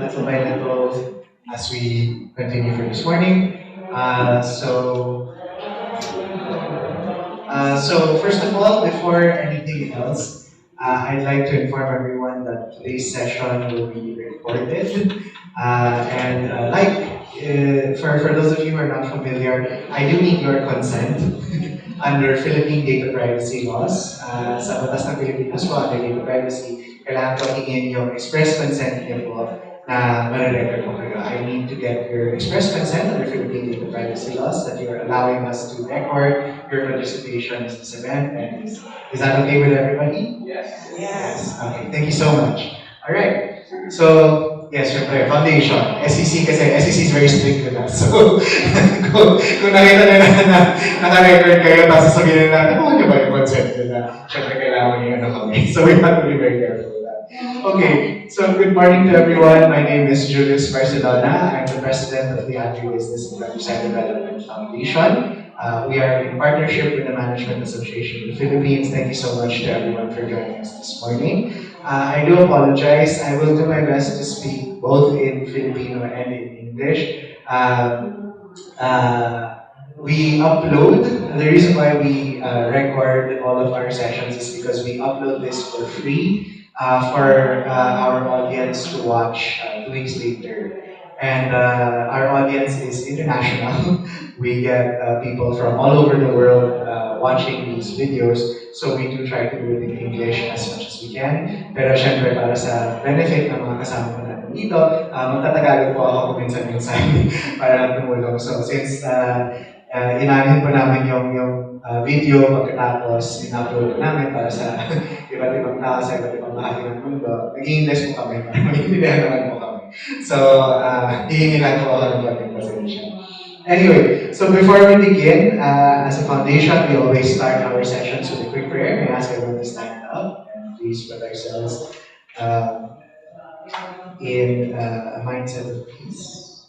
little by little as we continue for this morning. So first of all, before anything else, I'd like to inform everyone that today's session will be recorded. For those of you who are not familiar, I do need your consent under Philippine data privacy laws. Sa batas ng Pilipinas po, under data privacy, kailangan ko hingin yung express consent niyo po na marirecord ko kayo. I need to get your express consent under Philippine data privacy laws that you are allowing us to record your participation in this event. And is that okay with everybody? Yes. Yes. Okay. Thank you so much. All right. So, yes, syempre, foundation. SEC kasi, SEC is very strict with us. So, kung nakita nila na naka-record kayo, tapos sabihin nila, nakuha niyo ba yung consent nila? Syempre, kailangan niyo ano kami. So, we have to be very careful with that. Okay, so good morning to everyone. My name is Julius Barcelona. I'm the president of the Agribusiness and Countryside Development Foundation. We are in partnership with the Management Association of the Philippines. Thank you so much to everyone for joining us this morning. I do apologize. I will do my best to speak both in Filipino and in English. We upload, the reason why we record all of our sessions is because we upload this for free for our audience to watch 2 weeks later. And our audience is international. We get people from all over the world watching these videos. So we do try to do it in English as much as we can. Pero syempre para sa benefit ng mga kasama ko natin dito, magtatagalog po ako minsan-minsan para lang tumulong. So since inanin po namin yung video pagkatapos in-upload namin para sa iba't ibang tao sa iba't ibang bahagi ng mundo, nag-i-English po kami para maintindihan naman po kami. So, hihingi lang po ako ng konting pasensya. Anyway, so before we begin, as a foundation, we always start our sessions with a quick prayer. May I ask everyone to stand up and please put ourselves in a mindset of peace.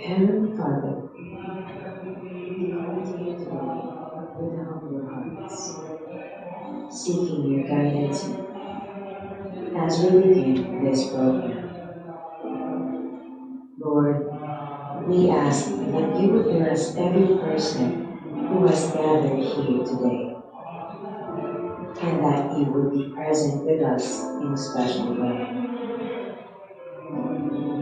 Heavenly Father, we come to you today with humble hearts, seeking your guidance as we begin this program. Lord, we ask that you would bless every person who has gathered here today, and that you would be present with us in a special way.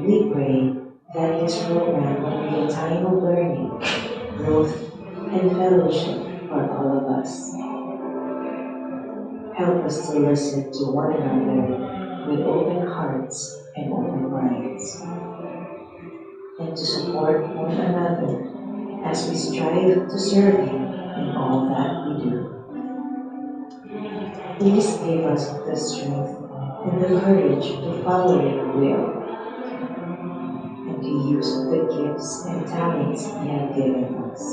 We pray that this program will be a time of learning, growth, and fellowship for all of us. Help us to listen to one another with open hearts and open minds, and to support one another as we strive to serve you in all that we do. Please give us the strength and the courage to follow your will, and to use the gifts and talents you have given us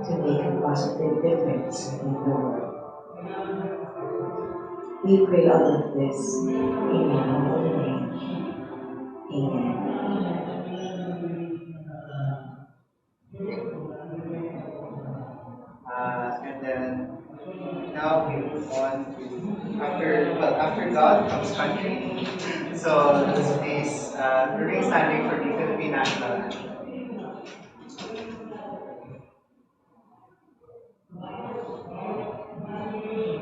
to make a positive difference in the world. We pray all of this in your holy name. Amen. And then now we move on to after God comes country. So please remain standing for the Philippine national anthem. Thank you.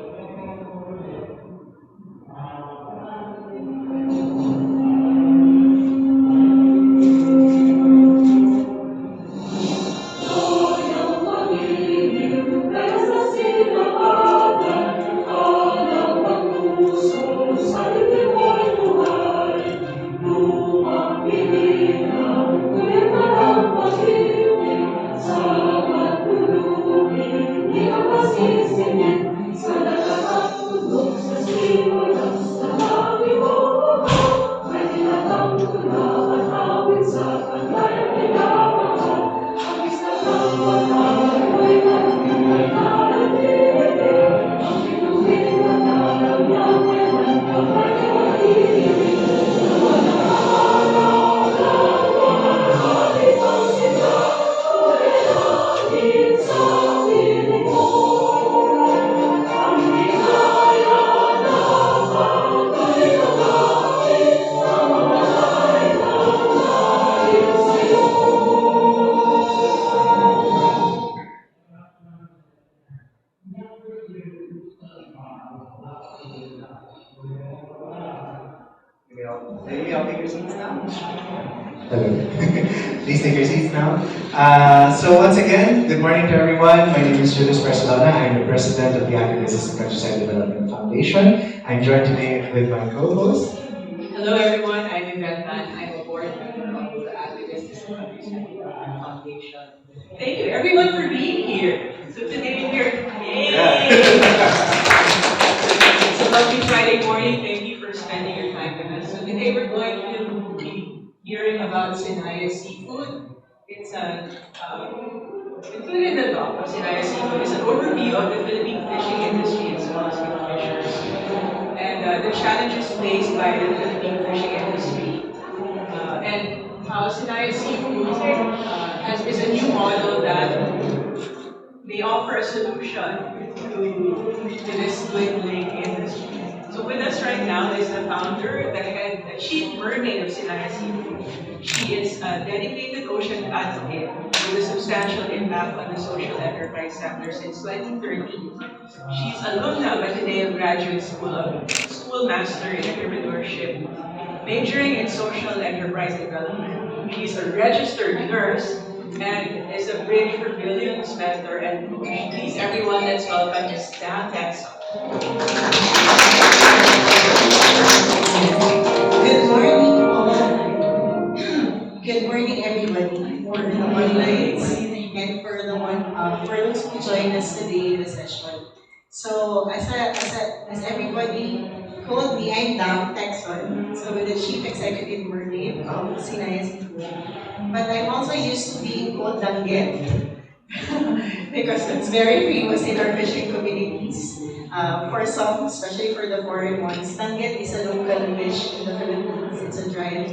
Maybe I'll take your seats now. Hello. Please take your seats now. So once again, good morning to everyone. My name is Julius Barcelona. I'm the president of the Activists and Countryside Development Foundation. I'm joined today with my co-host. Hello everyone, I'm Dhang. I'm a board member of the Activists and Countryside Development Foundation. Thank you everyone for being here. So today we're It's a lovely Friday morning. Thank you for spending your time with us. So today we're going to be hearing about Sinaya seafood. It's included in the talk of Sinaya seafood is an overview of the Philippine fishing industry as well as fishers and the challenges faced by the Philippine fishing industry and how Sinaya seafood is a new model that they offer a solution to this dwindling industry. So with us right now is the founder, the head, the chief mermaid of Sinaya Seafood. She is a dedicated ocean advocate with a substantial impact on the social enterprise sector since 2013. She's alumna of Ateneo Graduate School of Schoolmaster in Entrepreneurship, majoring in social enterprise development. She's a registered nurse and is a Bridge for Billions mentor and coach. Please, everyone, let's welcome Ms. Dhang Tecson. Good morning, all. Good morning, everybody. For the online and for the for those who join us today in the session. So, as everybody told me, I'm Dhang Tecson. So, with the Chief Executive Mermaid of Sinaya Seafood. But I'm also used to being called Danget because it's very famous in our fishing communities. For some, especially for the foreign ones, Danget is a local dish in the Philippines. It's a dried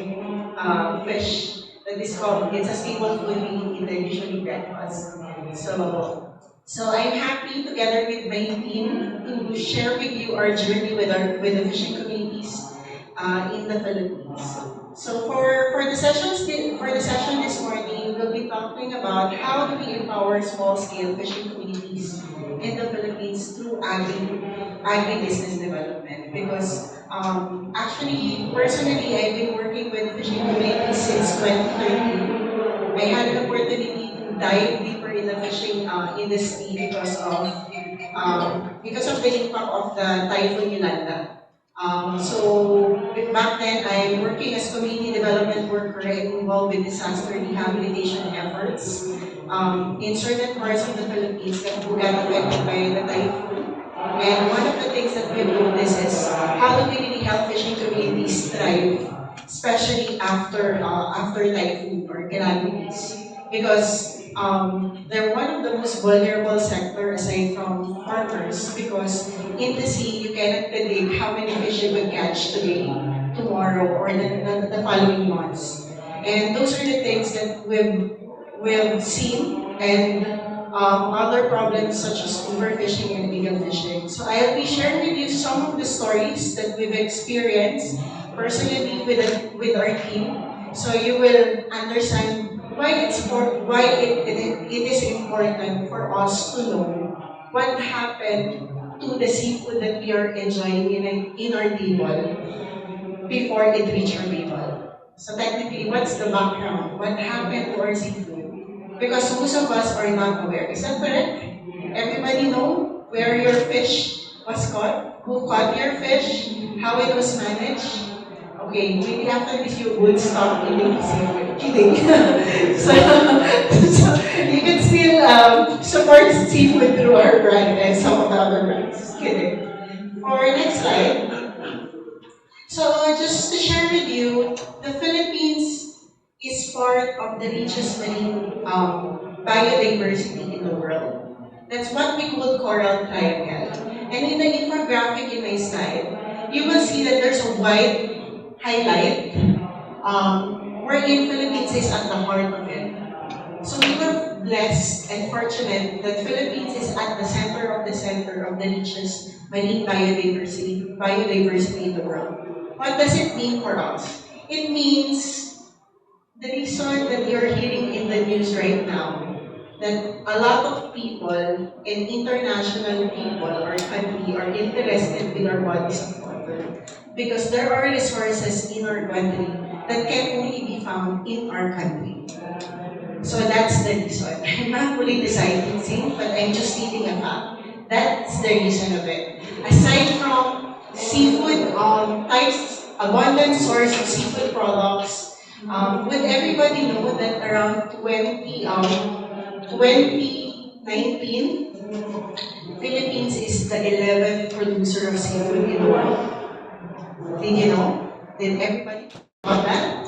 fish that is called, it's a staple food we eat at usually breakfast. So I'm happy together with my team to share with you our journey with the fishing communities in the Philippines. So for the session this morning, we'll be talking about how do we empower small scale fishing communities in the Philippines through agribusiness development. Because actually, personally, I've been working with fishing communities since 2013. I had an opportunity to dive deeper in the fishing industry because of the impact of the Typhoon Yolanda. Back then, I'm working as community development worker and involved with disaster rehabilitation efforts in certain parts of the Philippines that got affected by the typhoon. And one of the things that we've noticed is how do we really help fishing communities thrive, especially after typhoon or calamities, because they're one of the most vulnerable sector aside from farmers, because in the sea you cannot predict how many fish you will catch today, tomorrow, or the following months. And those are the things that we've seen, and other problems such as overfishing and illegal fishing. So I'll be sharing with you some of the stories that we've experienced personally with our team, so you will understand why it is important for us to know what happened to the seafood that we are enjoying in our table before it reached our table. So technically, what's the background? What happened to our seafood? Because most of us are not aware. Is that correct? Everybody know where your fish was caught? Who caught your fish? How it was managed? Okay, maybe after this you would stop eating seafood. Kidding. so, so you can still support seafood through our brand and some of the other brands. Just kidding. For next slide. So just to share with you, the Philippines is part of the richest marine biodiversity in the world. That's what we call coral triangle. And in the infographic in my slide, you will see that there's a white highlight wherein Philippines is at the heart of it. So we were blessed and fortunate that Philippines is at the center of the richest marine biodiversity in the world. What does it mean for us? It means the reason that you're hearing in the news right now that a lot of people and international people or country are interested in our bodies of water because there are resources in our country that can only be found in our country. So that's the reason. I'm not politicizing, but I'm just stating a fact. That's the reason of it. Aside from seafood types, abundant source of seafood products, would everybody know that around 2019, Philippines is the 11th producer of seafood in the world? Did you know? Did everybody know about that?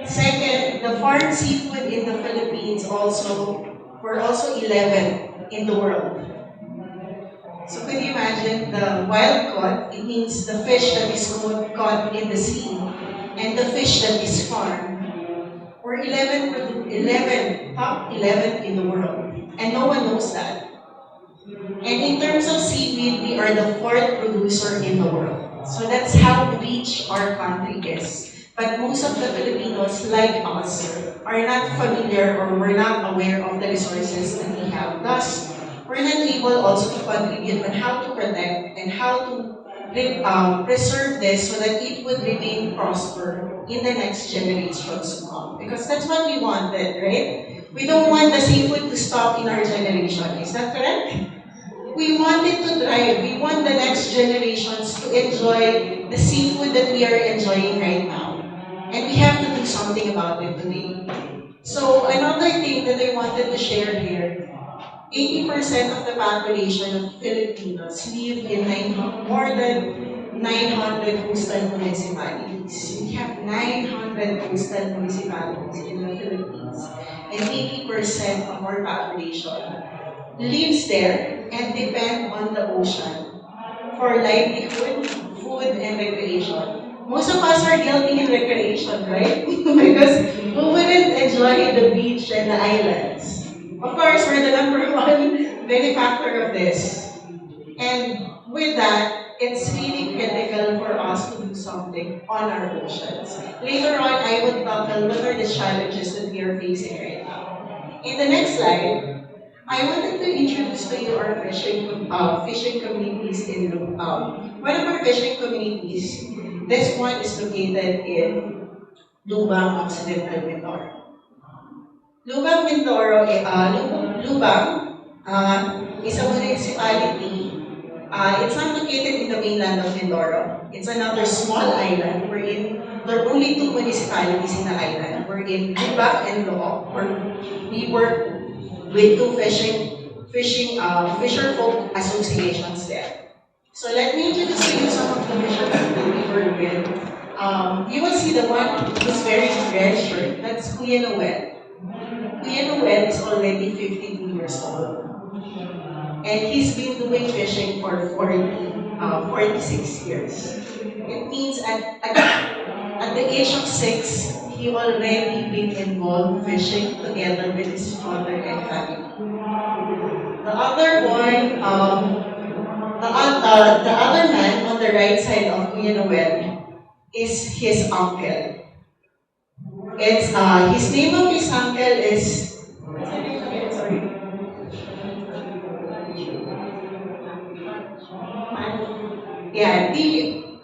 Second, the farm seafood in the Philippines we're also 11 in the world. So could you imagine the wild caught? It means the fish that is caught in the sea and the fish that is farmed. We're 11, top 11 in the world. And no one knows that. And in terms of seaweed, we are the fourth producer in the world. So that's how rich our country is. But most of the Filipinos, like us, are not familiar or we're not aware of the resources that we have. Thus, we're not able also to contribute on how to protect and how to preserve this so that it would remain prosper in the next generations to come. Because that's what we wanted, right? We don't want the seafood to stop in our generation. Is that correct? We want it to thrive. We want the next generations to enjoy the seafood that we are enjoying right now. And we have to do something about it today. So another thing that I wanted to share here, 80% of the population of Filipinos live in more than 900 coastal municipalities. We have 900 coastal municipalities in the Philippines. And 80% of our population lives there and depend on the ocean for livelihood, food, and recreation. Most of us are guilty in recreation, right? Because who wouldn't enjoy the beach and the islands? Of course, we're the number one benefactor of this. And with that, it's really critical for us to do something on our oceans. Later on, I would tackle what are the challenges that we are facing right now. In the next slide, I wanted to introduce to you our fishing communities in one of our fishing communities. This one is located in Lubang, Occidental Mindoro. Lubang, Mindoro, Lubang is a municipality. It's not located in the mainland of Mindoro. It's another small island. There are only two municipalities in the island. We're in Lubang and Loo. We work with two fisher folk associations there. So let me introduce to you some of the fishermen that we work with. You will see the one who's wearing a red shirt. That's Kuya Noel. Kuya Noel is already 52 years old. And he's been doing fishing for 46 years. It means at the age of 6, he already been involved fishing together with his father and family. The other one, the other man on the right side of Kuya Noel is his uncle. It's his name of his uncle is what's the name again? Sorry. Yeah,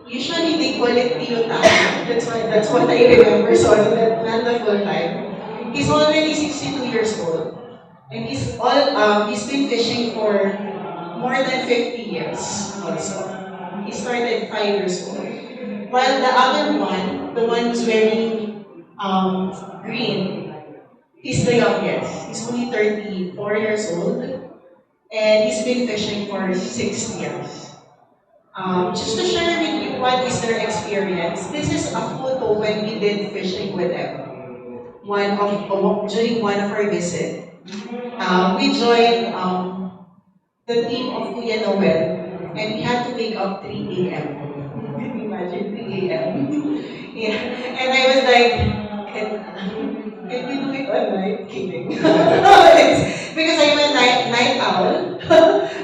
usually they call it Tio Dhang. That's what I remember. Sorry, not the full time. He's already 62 years old, and he's been fishing for more than 50 years. Also, he started 5 years old. While the other one, the one who's wearing green, he's the youngest. He's only 34 years old, and he's been fishing for 6 years. Just to share with you what is their experience, this is a photo when we did fishing with them. During one of our visits. We joined the team of Kuya Noel, and we had to wake up 3 a.m. Can you imagine 3 a.m.? Yeah. And I was like, can we do it all night? Kidding. Because I'm a night owl.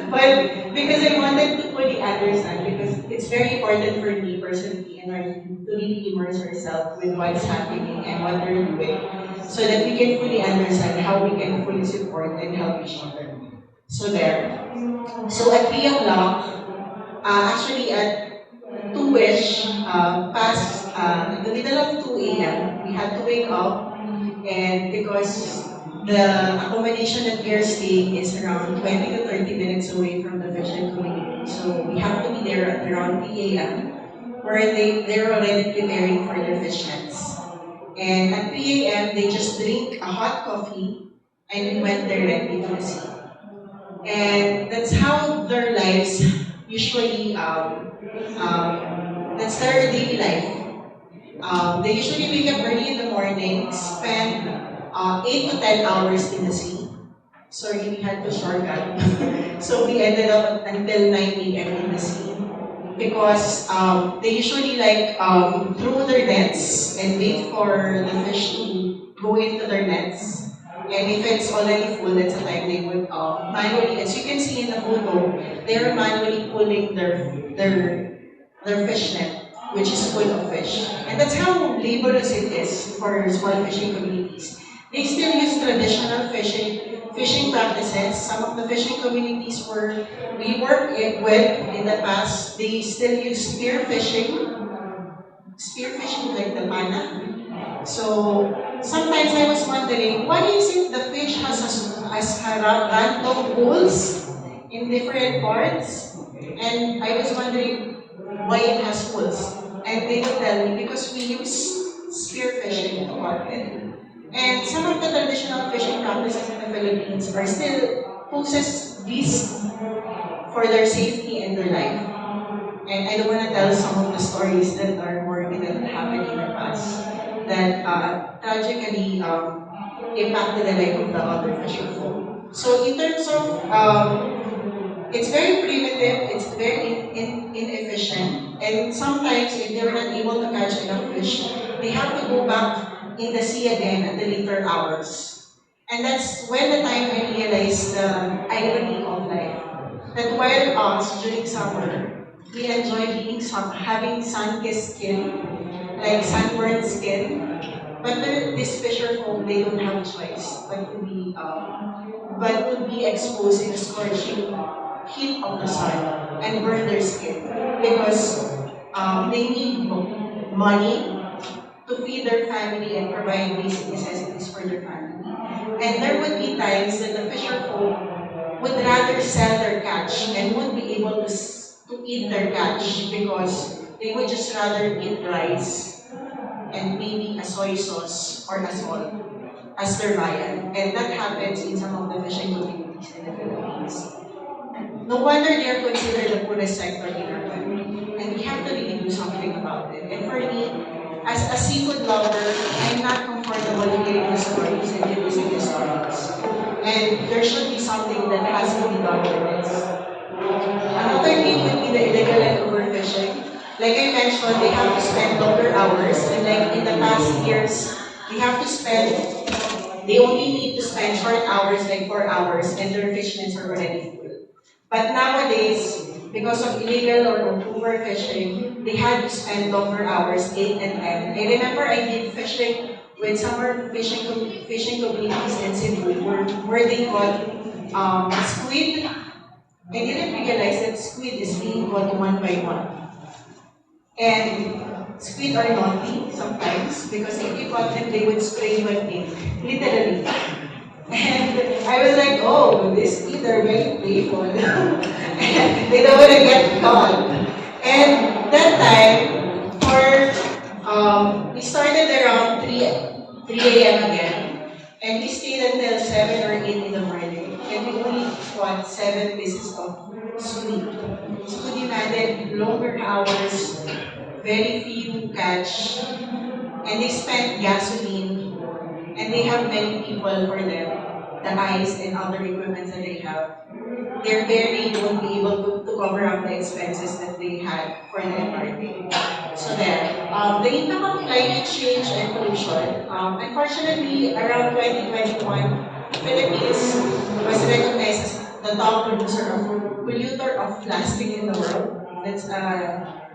But because I wanted to fully understand, because it's very very important for me personally in order to really immerse ourselves with what's happening and what they're doing so that we can fully understand how we can fully support and help each other. So there. So at 3 o'clock, actually at 2-ish, past in the middle of 2 a.m., we had to wake up and because the accommodation that we are staying is around 20 to 30 minutes away from the fishing community. So we have to be there at around 3 a.m. where they're already preparing for their fish nets. And at 3 a.m., they just drink a hot coffee and we went directly to the sea. And that's how their lives usually, that's their daily life. They usually wake up early in the morning, spend 8 to 10 hours in the sea. Sorry, we had to shortcut. So we ended up until 9 a.m. in the sea. Because they usually like throw their nets and wait for the fish to go into their nets. And if it's already full, that's the time they would manually, as you can see in the photo, they're manually pulling their fish net, which is full of fish. And that's how laborious it is for small fishing communities. They still use traditional fishing practices. Some of the fishing communities we work with in the past, they still use spear fishing like the pana. So sometimes I was wondering, why is it the fish has random holes in different parts? And I was wondering why it has holes. And they would tell me because we use spearfishing to caught it. And some of the traditional fishing practices in the Philippines are still poses risk for their safety and their life. And I don't want to tell some of the stories that are morbid that happened in the past that tragically impacted the life of the other fisher folk. So in terms of it's very primitive, it's very inefficient, and sometimes if they're not able to catch enough fish, they have to go back in the sea again at the later hours. And that's when the time I realized the irony of life. That while us during summer, we enjoy having sun-kissed skin, like sunburned skin, but this fisher folk, they don't have a choice but to be exposed in the scorching heat of the sun and burn their skin because they need money to feed their family and provide basic necessities for their family. And there would be times that the fisher folk would rather sell their catch and would be able to eat their catch because they would just rather eat rice and maybe a soy sauce or a salt as their viand. And that happens in some of the fishing communities in the Philippines. No wonder they are considered the poorest sector in our country. And we have to really do something about it. And for me, as a seafood lover, I'm not comfortable hearing the stories and listening the stories. And there should be something that has to be done with this. Another thing would be the illegal and overfishing. Like I mentioned, they have to spend longer hours. And like in the past years, they only need to spend short hours, like 4 hours, and their fish nets are already full. But nowadays, because of illegal or overfishing, they had to spend longer hours, 8 and 10. I remember I did fishing with summer fishing communities in Cebu where they caught squid. I didn't realize that squid is being caught one by one. And squid are naughty sometimes because if you caught them, they would spray you with ink, literally. And I was like, oh, these kids are very playful. They don't want to get caught. And that time, we started around 3 a.m. again. And we stayed until 7 or 8 in the morning. And we only caught 7 pieces of squid. So could you imagine longer hours, very few catch, and they spent gasoline, and they have many people for them, the ice and other equipment that they have. They're barely won't be able to cover up the expenses that they had for the entire day. So there. The impact of climate change and pollution. Unfortunately, around 2021, Philippines was recognized as the top polluter of plastic in the world. That's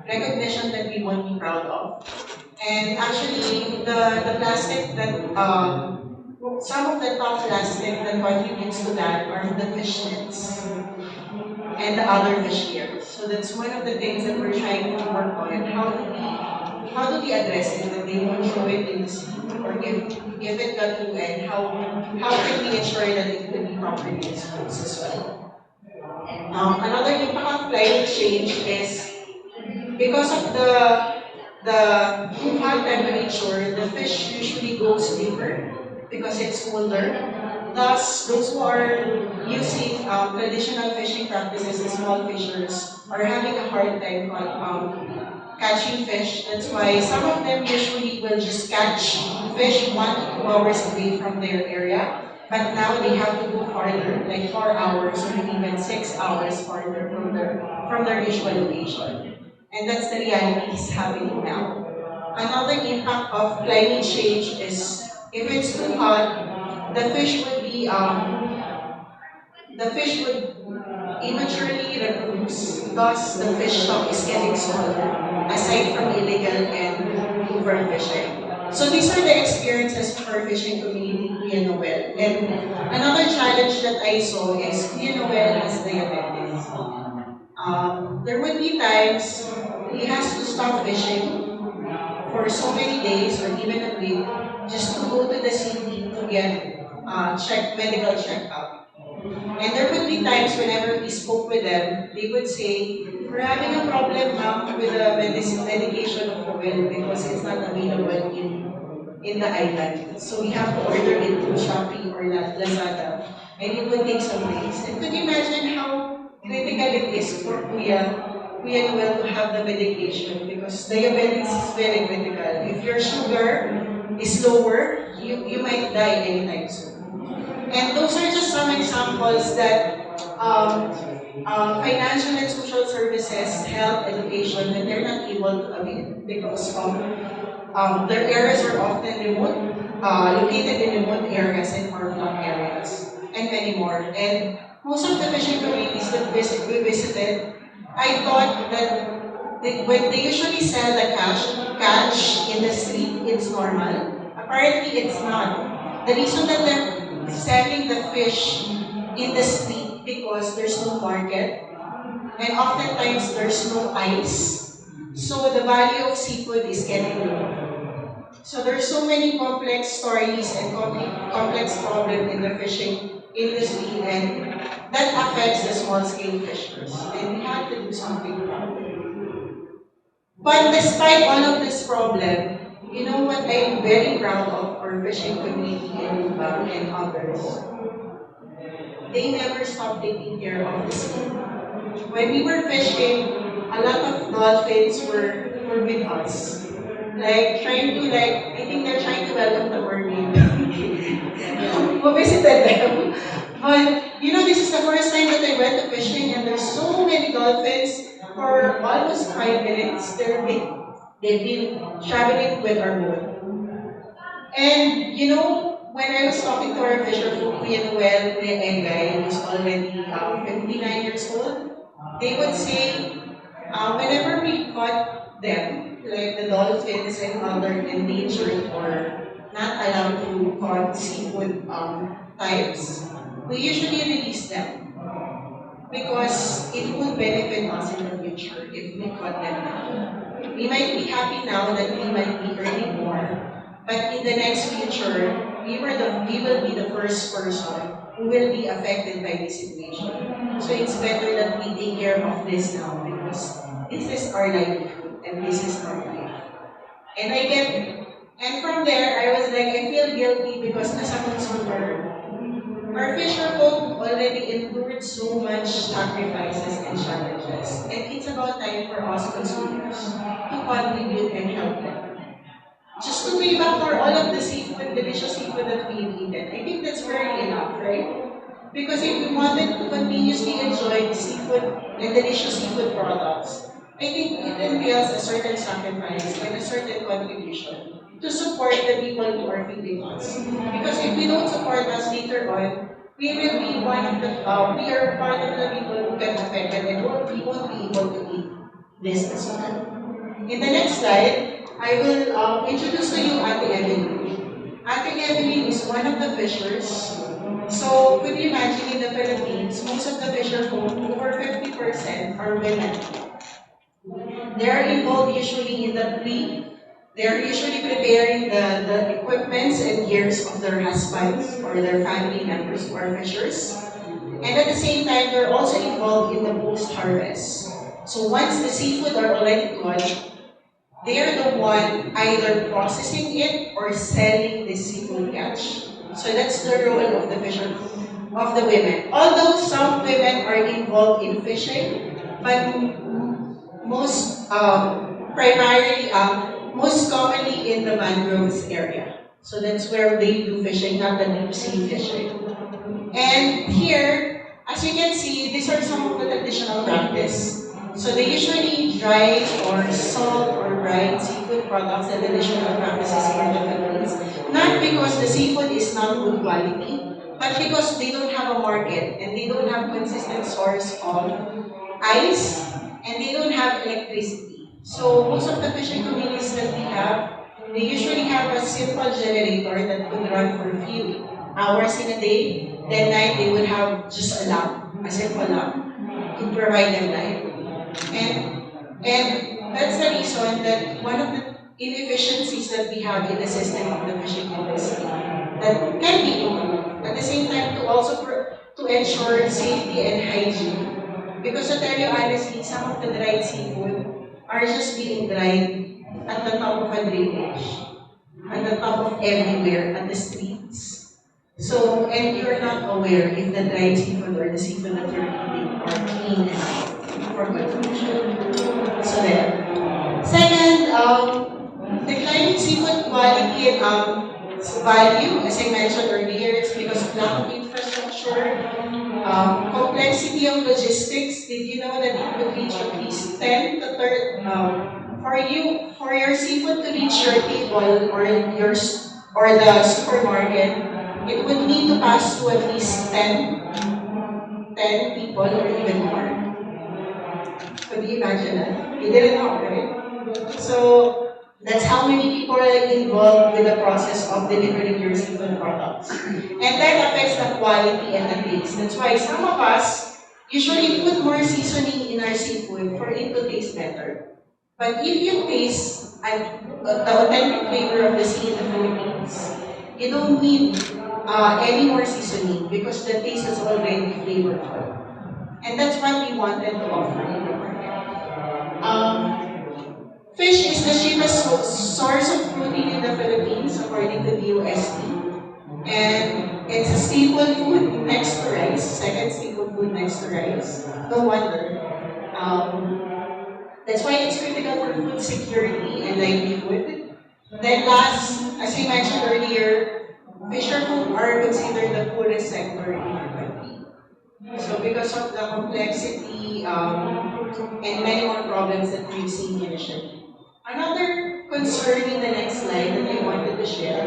recognition that we won't be proud of. And actually, the plastic that, some of the top plastic that contributes to that are the fish nets and the other fish gears. So that's one of the things that we're trying to work on. How do we address it that they won't throw it in the sea? Or if it got through, and how can we ensure that it will be properly disposed as well? Another impact of climate change is because of the too hot temperature, the fish usually goes deeper because it's colder. Thus, those who are using traditional fishing practices, the small fishers, are having a hard time catching fish. That's why some of them usually will just catch fish 1 to 2 hours away from their area. But now they have to go farther, like 4 hours or even 6 hours farther from their usual location. And that's the reality is happening now. Another impact of climate change is if it's too hot, the fish would immaturely reproduce, thus the fish stock is getting smaller, aside from illegal and overfishing. So these are the experiences of our fishing community, Kuya Noel. And another challenge that I saw is Kuya Noel has diabetes. There would be times he has to stop fishing for so many days or even a week just to go to the city to get medical checkup. And there would be times whenever we spoke with them, they would say, we're having a problem now with the medication of oil because it's not available in the island. So we have to order it through Shopee or Lazada. And it would take some days. And could you imagine how critical it is for Kuya Noel to have the medication because diabetes is very critical. If your sugar is lower, you might die anytime soon. And those are just some examples that financial and social services, health, education, that they're not able to avail because their areas are often remote, located in remote areas and far-flung areas, and many more. And most of the fishing communities that we visited, I thought that when they usually sell the catch in the street, it's normal. Apparently, it's not. The reason that they're selling the fish in the street because there's no market, and oftentimes there's no ice. So the value of seafood is getting low. So there's so many complex stories and complex problems in the fishing industry, and that affects the small scale fishers. And we have to do something about it. But despite all of this problem, you know what I'm very proud of our fishing community in Lubang and others? They never stopped taking care of the sea. When we were fishing, a lot of dolphins were with us. Like trying to I think they're trying to welcome the mermaid. We visited them. But you know, this is the first time that I went to fishing and there's so many dolphins for almost 5 minutes. They've been traveling with our boat. And you know, when I was talking to our fisher folk, Kuya Noel, Kuya Engay, who's already 59 years old, they would say, whenever we caught them, like the dolphins and other endangered or not allowed to caught seafood types, we usually release them because it would benefit us in the future if we caught them now. We might be happy now that we might be earning more, but in the next future, we will be the first person who will be affected by this situation. So it's better that we take care of this now because this is our livelihood and this is our life. And from there, I was like, I feel guilty because as a consumer, our fisher folk already endured so much sacrifices and challenges. And it's about time for us consumers to contribute and help them. Just to pay back for all of the seafood, delicious seafood that we've eaten. I think that's very enough, right? Because if we wanted to continuously enjoy the seafood and delicious seafood products, I think it entails a certain sacrifice and a certain contribution to support the people who are feeding us. Because if we don't support us later on, we will be we are part of the people who get affected and we won't be able to eat this as well. In the next slide, I will introduce to you Ate Evelyn. Ate Evelyn is one of the fishers. So, could you imagine in the Philippines, most of the fisher folk, over 50% are women. They are involved usually in the they are usually preparing the equipments and gears of their husbands or their family members who are fishers. And at the same time, they're also involved in the post-harvest. So once the seafood are already caught, they are the one either processing it or selling the seafood catch. So that's the role of the fisher, of the women. Although some women are involved in fishing, but most primarily, most commonly in the mangroves area. So that's where they do fishing, not the deep sea fishing. And here, as you can see, these are some of the traditional practice. So they usually dry or salt or brine seafood products and traditional practices for the Philippines. Not because the seafood is not good quality, but because they don't have a market and they don't have consistent source of ice and they don't have electricity. So most of the fishing communities that we have, they usually have a simple generator that could run for a few hours in a day. Then night they would have just a lamp, a simple lamp, to provide them light. And that's the reason that one of the inefficiencies that we have in the system of the fishing industry that can be improved. At the same time, to also to ensure safety and hygiene. Because to tell you honestly, some of the dried seafood are just being dried at the top of a drainage, at the top of everywhere, at the streets. So, and you're not aware if the dried seafood or the seafood that you're eating are clean enough for consumption. So there. Second, declining seafood quality and value, as I mentioned earlier, it's because of lack of infrastructure, complexity of logistics. Did you know that it would reach at least 10 to 30, for your seafood to reach your table or or the supermarket, it would need to pass through at least 10 people or even more. Could you imagine that? You didn't know, right? So that's how many people are involved with the process of delivering your seafood products. And that affects the quality and the taste. That's why some of us usually put more seasoning in our seafood for it to taste better. But if you taste the authentic flavor of the sea in the Philippines, you don't need any more seasoning because the taste is already flavorful. And that's what we wanted to offer in the market. Fish is the cheapest source of protein in the Philippines according to the USD. And it's a staple food next to rice, second staple food next to rice. No wonder. That's why it's critical for food security and livelihood. Then last, as we mentioned earlier, fishermen are considered the poorest sector in our country. So because of the complexity and many more problems that we've seen initially. Another concern in the next slide that I wanted to share.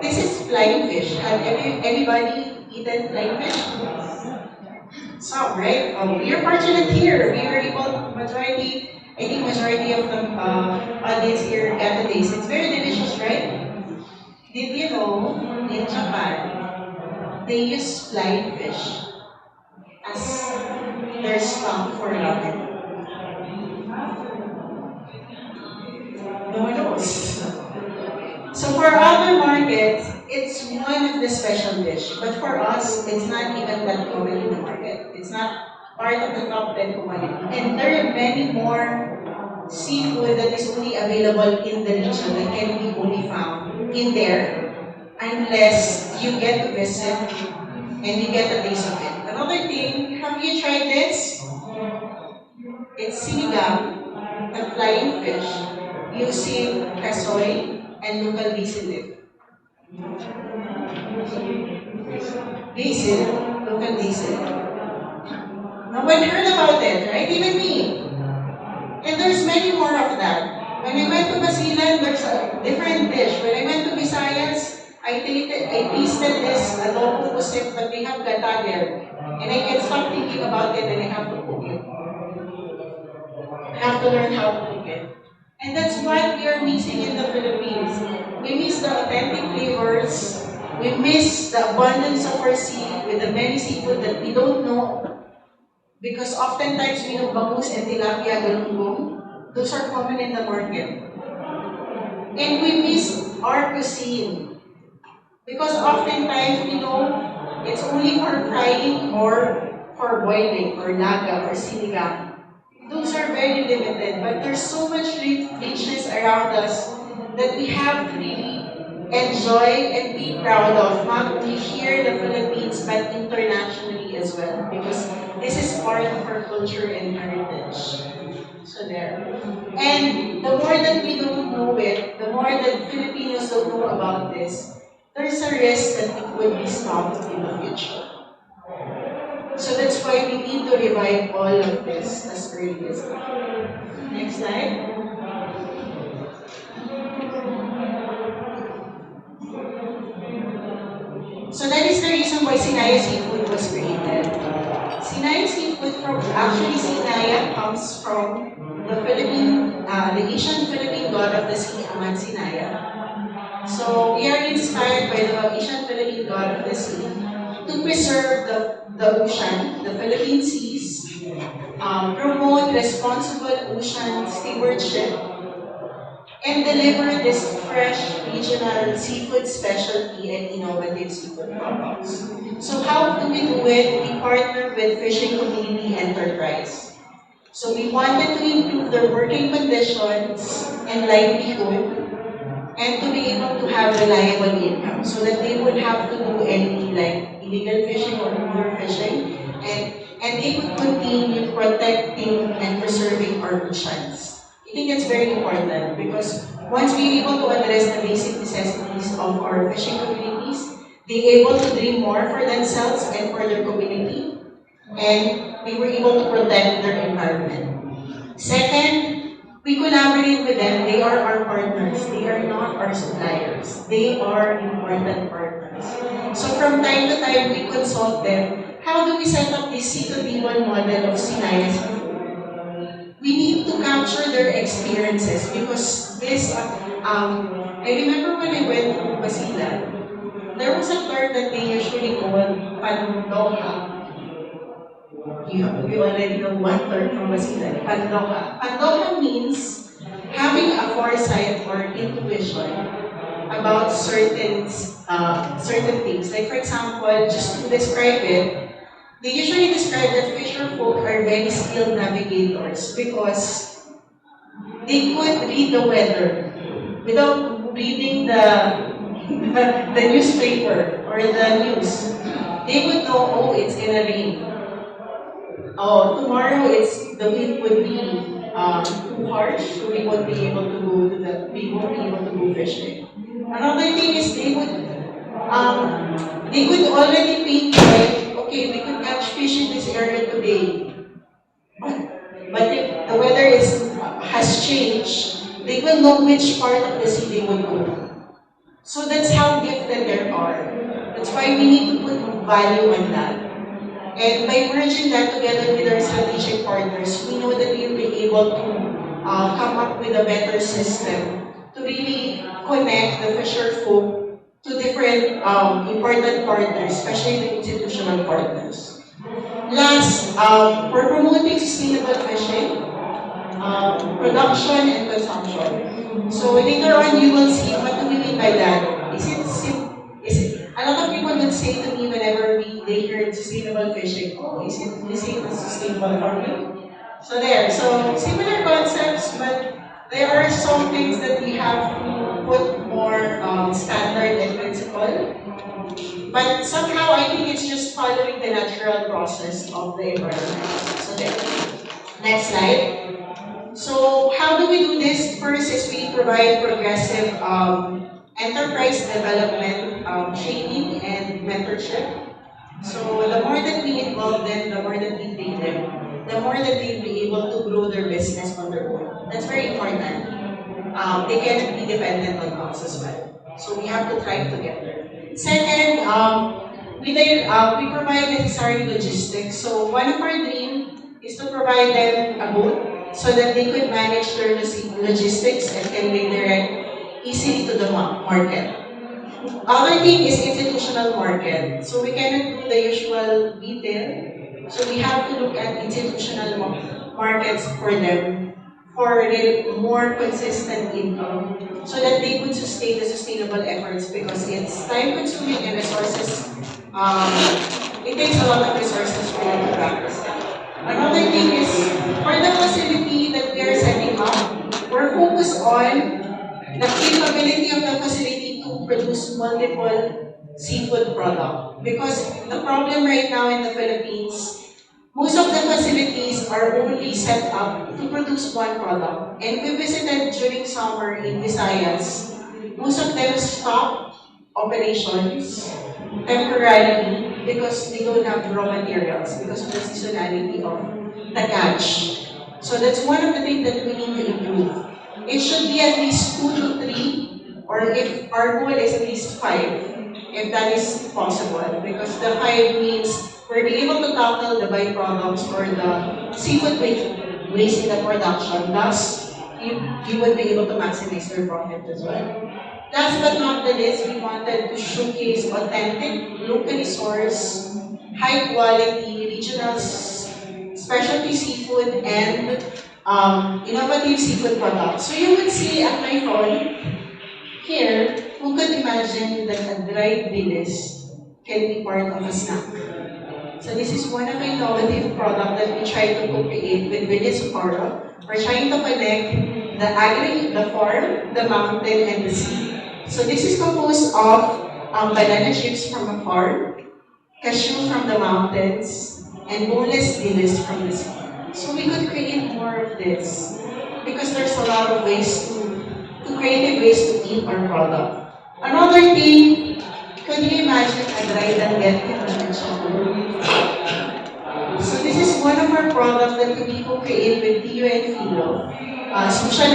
This is flying fish. Have anybody eaten flying fish? Some, right? We are fortunate here. We are able, majority of the audience here got the taste. It's very delicious, right? Did you know in Japan, they use flying fish as their stock for ramen? No one knows. So for other markets, it's one of the special dish. But for us, it's not even that common in the market. It's not part of the top 10 commodity. And there are many more seafood that is only available in the region that can be only found in there unless you get to visit and you get a taste of it. Another thing, have you tried this? It's sinigang, the flying fish, using kasoy and local basil leaf. Basil, local basil. No one heard about it, right? Even me. And there's many more of that. When I went to Basilan, there's a different dish. When I went to Visayas, I tasted this adobo pusit, but they have gata there. And I can't stop thinking about it and I have to cook it. have to learn how to cook it. And that's what we are missing in the Philippines. We miss the authentic flavors. We miss the abundance of our sea with the many seafood that we don't know. Because oftentimes we know bangus and tilapia galunggong. Those are common in the market. And we miss our cuisine. Because oftentimes we know it's only for frying or for boiling or laga or sinigang. Those are very limited, but there's so much richness around us that we have to really enjoy and be proud of, not only here in the Philippines, but internationally as well, because this is part of our culture and heritage. So there. And the more that we don't know it, the more that Filipinos don't know about this, there's a risk that it will be stopped in the future. So that's why we need to revive all of this as early as possible. Next slide. So that is the reason why Sinaya Seafood was created. Sinaya Seafood actually Sinaya comes from the Asian Philippine god of the sea, Aman Sinaya. So we are inspired by the Asian Philippine god of the sea to preserve the ocean, the Philippine seas, promote responsible ocean stewardship, and deliver this fresh regional seafood specialty and innovative seafood products. So how do we do it? We partner with fishing community enterprise. So we wanted to improve their working conditions and livelihood and to be able to have reliable income so that they would have to do any like illegal fishing or overfishing and they would continue protecting and preserving our oceans. I think that's very important because once we're able to address the basic necessities of our fishing communities, they're able to dream more for themselves and for their community, and they were able to protect their environment. Second, we collaborate with them. They are our partners. They are not our suppliers. They are important partners. So from time to time, we consult them. How do we set up this C2D1 model of Sinaya Seafood? We need to capture their experiences because I remember when I went to Basilan, there was a term that they usually call pandoha. You already know one term from Basilan, pandoha. Pandoha means having a foresight or intuition about certain things. Like for example, just to describe it, they usually describe that fisher folk are very skilled navigators because they could read the weather without reading the newspaper or the news. They would know, oh, it's gonna rain. Oh, tomorrow the wind would be too harsh, so we won't be able to go fishing. Another thing is they would already paint like, okay, we could catch fish in this area today. But if the weather has changed, they will know which part of the sea they would go. So that's how gifted they are. That's why we need to put value on that. And by merging that together with our strategic partners, we know that we'll be able to come up with a better system to really connect the fisher folk to different important partners, especially the institutional partners. Last, we're promoting sustainable fishing, production and consumption. So later on, you will see what do we mean by that. A lot of people would say to me whenever they hear sustainable fishing, oh, is it the same as sustainable farming? So there, so similar concepts, but there are some things that we have to put more standard and principle. But somehow I think it's just following the natural process of the environment. So there. Next slide. So how do we do this? First is we provide progressive enterprise development training and mentorship. So the more that we involve them, the more that we train them, the more that they'll be able to grow their business on their own. That's very important. They cannot be dependent on us as well. So we have to thrive together. Second, we provide necessary logistics. So one of our dream is to provide them a boat so that they could manage their logistics and can redirect easily to the market. Other thing is institutional market. So we cannot do the usual retail. So we have to look at institutional markets for them for more consistent income so that they could sustain the sustainable efforts because it's time consuming and resources. It takes a lot of resources for them to practice that. Another thing is for the facility that we are setting up, we're focused on the capability of the facility to produce multiple seafood products. Because the problem right now in the Philippines, most of the facilities are only set up to produce one product. And we visited during summer in Visayas. Most of them stop operations temporarily because they don't have raw materials because of the seasonality of the catch. So that's one of the things that we need to improve. It should be at least 2 to 3, or if our goal is at least 5, if that is possible. Because the 5 means we're being able to tackle the byproducts or the seafood waste in the production. Thus, you would be able to maximize your profit as well. Last but not the least, we wanted to showcase authentic, locally sourced, high quality, regional specialty seafood and innovative seafood products. So you would see at my phone here, who could imagine that a dried dilis can be part of a snack? So this is one of the innovative products that we try to co-create with Village Socorro. We're trying to connect the farm, the mountain, and the sea. So this is composed of banana chips from a farm, cashew from the mountains, and boneless dilis from the sea. So we could create more of this because there's a lot of ways to creative ways to eat our product. Another thing, could you imagine a dried danget with chocolate? So this is one of our products that we co-create with Tio and Philo, a social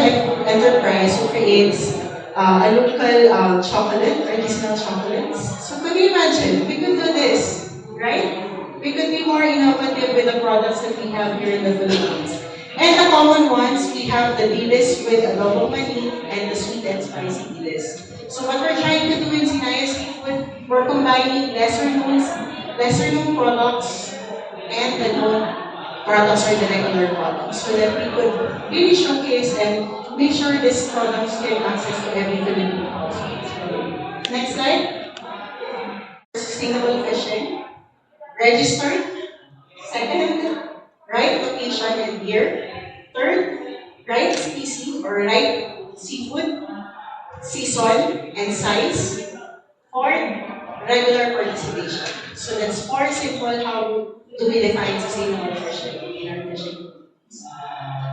enterprise who creates a local chocolate, artisanal chocolates. So could you imagine, we could do this, right? We could be more innovative with the products that we have here in the Philippines. And the common ones, we have the dilis with adobo mani and the sweet and spicy dilis. So what we're trying to do in Sinaya Seafood, we're combining lesser known products and the known products or the regular products so that we could really showcase and make sure these products get access to every Filipino household. Next slide. Sustainable fishing. Registered. Second, right location and year. Third, right species or right seafood, season, and size. Fourth, regular participation. So that's 4 simple how do we define sustainable fishing in our fishing.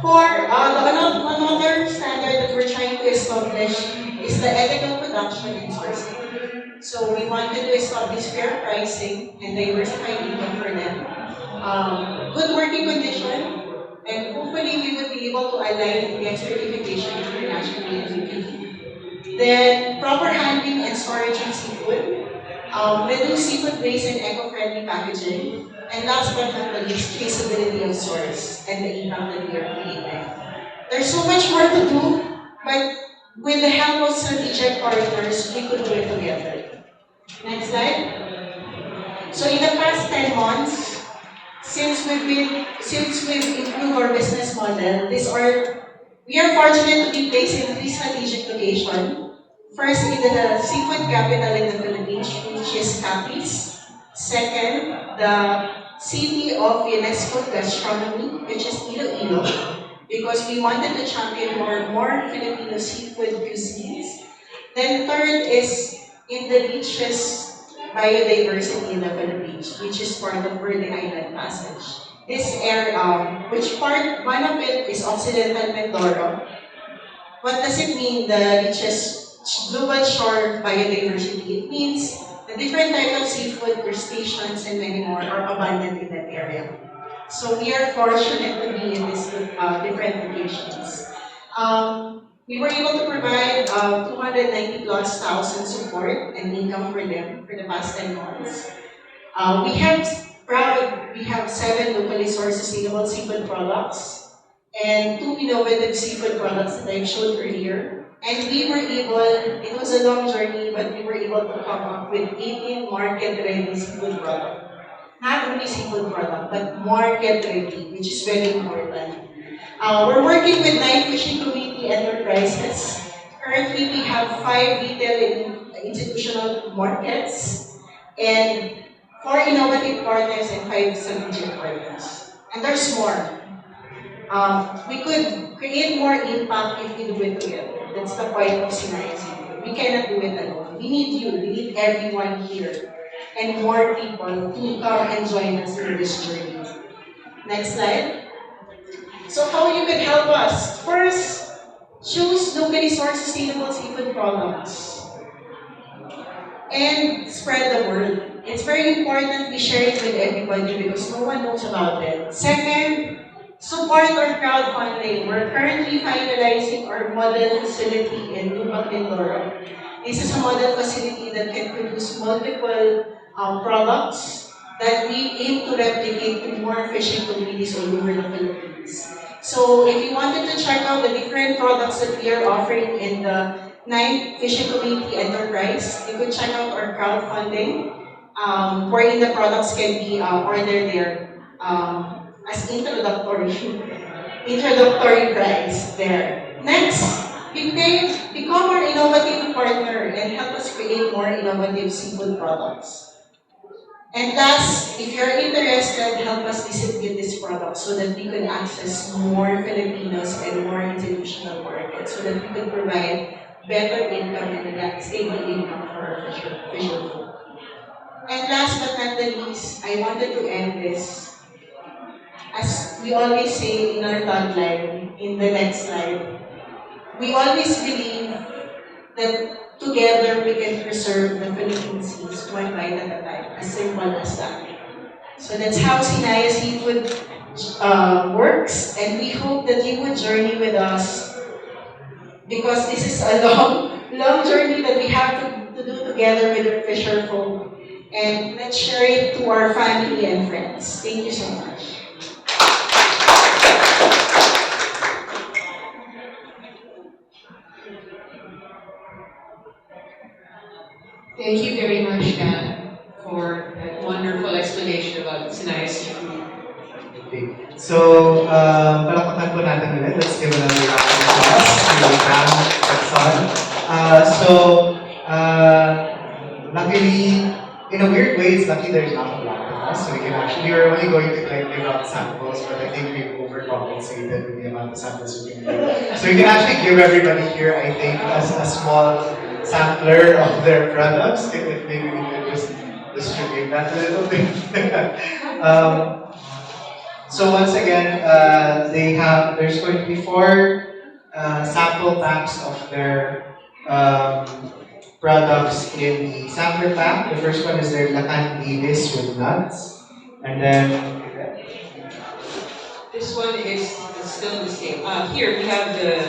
For another standard that we're trying to establish is the ethical production and sourcing. So we wanted to establish fair pricing and diversified income for them. Good working condition, and hopefully we would be able to align and get certification internationally and locally. Then proper handling and storage of seafood. Reduce seafood waste and eco-friendly packaging. And last but not the least, traceability of source and the income that we are creating. There's so much more to do, but with the help of strategic partners, we could do it together. Next slide. So in the past 10 months, since we've improved our business model, we are fortunate to be placed in 3 strategic locations. First, in the seafood capital in the Philippines, which is Capiz. Second, the city of UNESCO gastronomy, which is Iloilo, because we wanted to champion more Filipino seafood cuisines. Then third is in the beaches biodiversity in the Philippines, which is part of Verde Island Passage. This area, one of it is Occidental Mindoro. What does it mean, the beaches global shore biodiversity? It means the different types of seafood, crustaceans, and many more are abundant in that area. So we are fortunate to be in these different locations. We were able to provide 290 plus thousand support and income for them for the past 10 months. We have 7 locally sourced sustainable seafood products and two innovative seafood products that I've showed earlier. And we were able, it was a long journey, but we were able to come up with 18 market-ready seafood products. Not only seafood product, but market-ready, which is very important. We're working with 9 fishing community enterprises. Currently, we have 5 retail and institutional markets, and 4 innovative partners and 5 strategic partners. And there's more. We could create more impact if we do it together. That's the point of Sinaya City. We cannot do it alone. We need you. We need everyone here and more people to come and join us in this journey. Next slide. So how you can help us? First, choose locally sourced sustainable seafood products and spread the word. It's very important we share it with everybody because no one knows about it. Second, support our crowdfunding. We're currently finalizing our model facility in Lubak, Mindoro. This is a model facility that can produce multiple products that we aim to replicate to more fishing communities all over the Philippines. So if you wanted to check out the different products that we are offering in the 9 fishing community enterprise, you could check out our crowdfunding, wherein the products can be ordered there as introductory price there. Next, become our innovative partner and help us create more innovative seafood products. And last, if you're interested, help us distribute this product so that we can access more Filipinos and more institutional markets so that we can provide better income and a stable income for our fisher folk. And last but not the least, I wanted to end this. As we always say in our tagline, in the next slide, we always believe that together we can preserve the Philippine seas one bite at a time, as simple as that. So that's how Sinaya Seafood works, and we hope that you would journey with us because this is a long journey that we have to do together with our fisher folk. And let's share it to our family and friends. Thank you so much. Thank you very much, Dan, for that wonderful explanation about Sinaya Seafood. Okay. So, palakpakan po natin ulit. Let's give another round of applause to Dhang, Tecson. Luckily, in a weird way, it's lucky there's not a lot of us. So we were only going to like give out samples, but I think we've overcompensated with the amount of samples we can give. So we can actually give everybody here, I think, as a small sampler of their products. If maybe we could just distribute that a little bit. So once again, there's going to be 4 sample packs of their products in the sampler pack. The first one is their lakan dilis with nuts, and then This one is still the same. Here we have the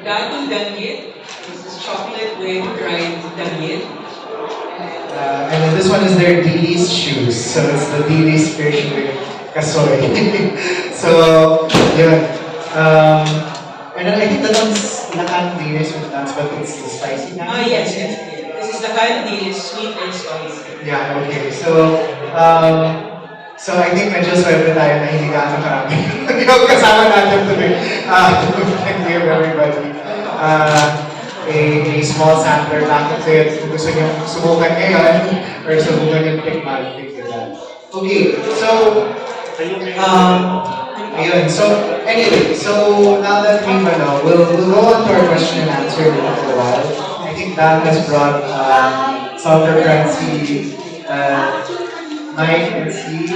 Datu Danggit. This is chocolate with dried danggit. and then this one is their dilis shoes. So it's the dilis fish with kasoy. So yeah, and then I think that one's lakan dilis with nuts, but it's the spicy now. Yes. This is the kind dilis, sweet and spicy. Yeah, okay. So I think medyo swerte tayo na hindi gaano karami yung kasama natin today. Thank you everybody. A small sampler pack of it. Kung gusto nyo subukan ngayon or subukan nyo tikman, pick it up. Okay, so ayun. So anyway, so now that we'll go on to our question and answer in a little while. I think Dan has brought Salter Crunchy, Mike and Steve.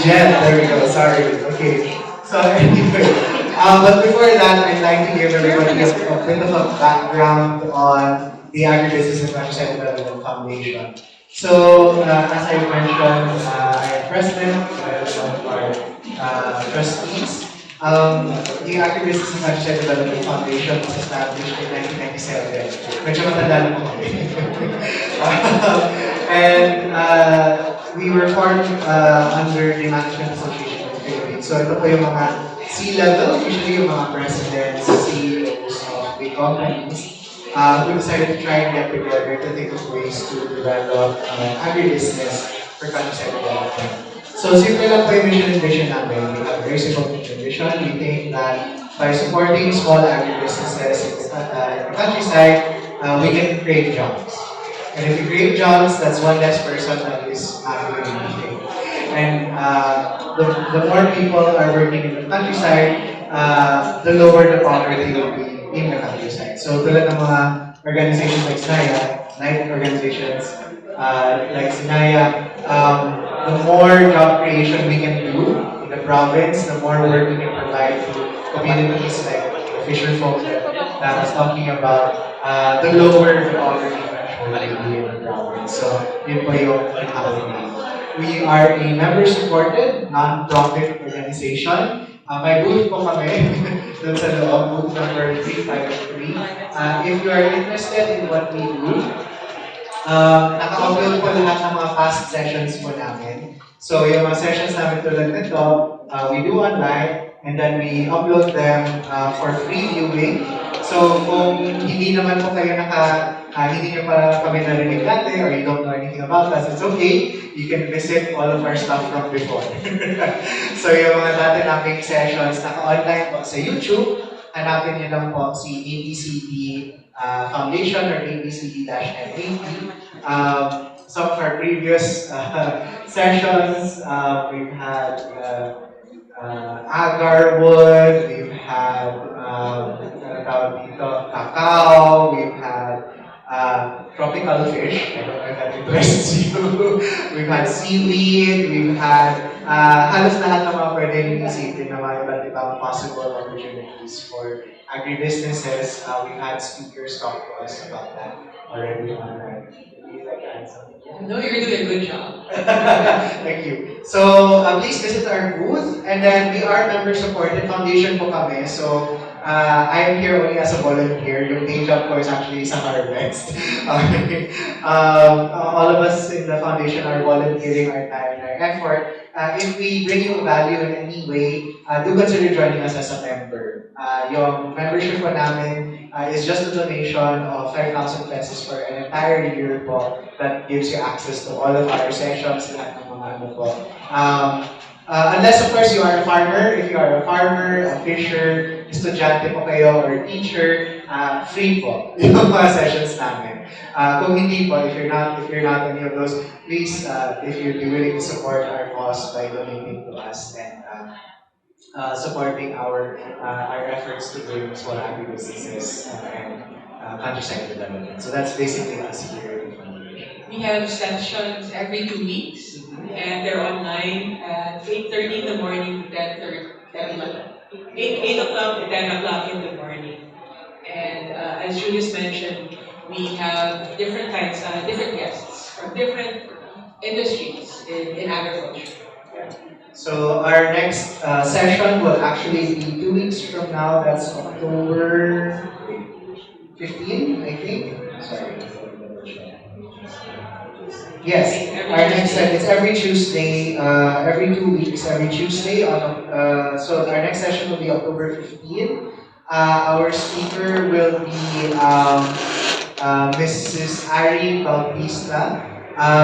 Jen, there we go, sorry. Okay. So anyway, but before that, I'd like to give everybody a bit of a background on the Agribusiness and Franchise Development Foundation. So, as I mentioned, I am president, I am one of our trustees. The Agribusiness and Franchise Development Foundation was established in 1997. Medyo matanda na po kami. And we were formed under the Management Association of the Philippines. So ito po yung mga C-level, usually yung mga presidents, CEOs of big companies, who decided to try and get together to think of ways to develop agribusiness for countryside development. So simple lang po yung mission and vision namin. We have a very simple mission and vision. We think that by supporting small agribusinesses in the countryside, we can create jobs. And if you create jobs, that's one less person that is doing nothing. And the more people are working in the countryside, the lower the poverty will be in the countryside. So tulad ng mga organizations like Sinaya, night organizations like Sinaya, the more job creation we can do in the province, the more work we can provide to communities like the fisher folk that I was talking about, the lower the poverty threshold will be in the province. So yun po yung happening. We are a member-supported, non-profit organization. May booth po kami dun sa loob, booth number 353. If you are interested in what we do, naka-upload po lahat ng mga past sessions po namin. So yung mga sessions namin tulad nito, we do online, and then we upload them for free viewing. So kung hindi naman po kayo hindi nyo pa kami narinig dati or you don't know anything about us, it's okay. You can visit all of our stuff from before. So yung mga dati naming sessions, naka-online po sa YouTube. Hanapin nyo lang po si ABCD Foundation or ABCD-MAP. Some of our previous sessions, we've had agar wood, we've had cacao, we've had tropical fish. I don't know if that interests you. We've had seaweed, we've had halos lahat ng mga pwedeng isipin na mga iba't ibang possible opportunities for agribusinesses. We've had speakers talk to us about that already online. Would you like to add something? No, you're doing a good job. Thank you. So, please visit our booth. And then, we are member-supported foundation po kami. So, I am here only as a volunteer. Yung day job ko is actually sa harvest. Okay. All of us in the foundation are volunteering our time and our effort. If we bring you value in any way, do consider joining us as a member. Yung membership po namin is just a donation of 5,000 pesos for an entire year po that gives you access to all of our sessions, lahat ng mga ano po. Unless of course you are a farmer, if you are a farmer, a fisher, estudyante po kayo, or teacher, free po yung mga sessions namin. Kung hindi po, if you're not any of those, please, if you'd be willing to support our cause by donating to us and supporting our efforts to bring small agribusinesses and countryside development. So that's basically us here at the foundation. We have sessions every 2 weeks, and they're online at 8:30 in the morning to 8 o'clock to 10 o'clock in the morning. And as Julius mentioned, we have different guests from different industries in agriculture. So our next session will actually be 2 weeks from now. That's October 15, I think. Sorry. Yes, our next it's every Tuesday, every 2 weeks, every Tuesday. So our next session will be October 15. Our speaker will be Mrs. Ari Bautista.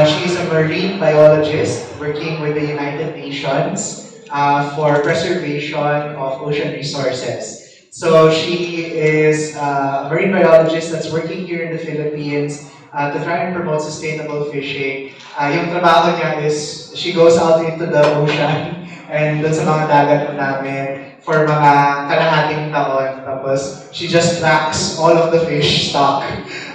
She is a marine biologist working with the United Nations for preservation of ocean resources. So she is a marine biologist that's working here in the Philippines to try and promote sustainable fishing. Yung trabaho niya is she goes out into the ocean and dun sa mga dagat namin for mga kalahating taon. Tapos she just tracks all of the fish stock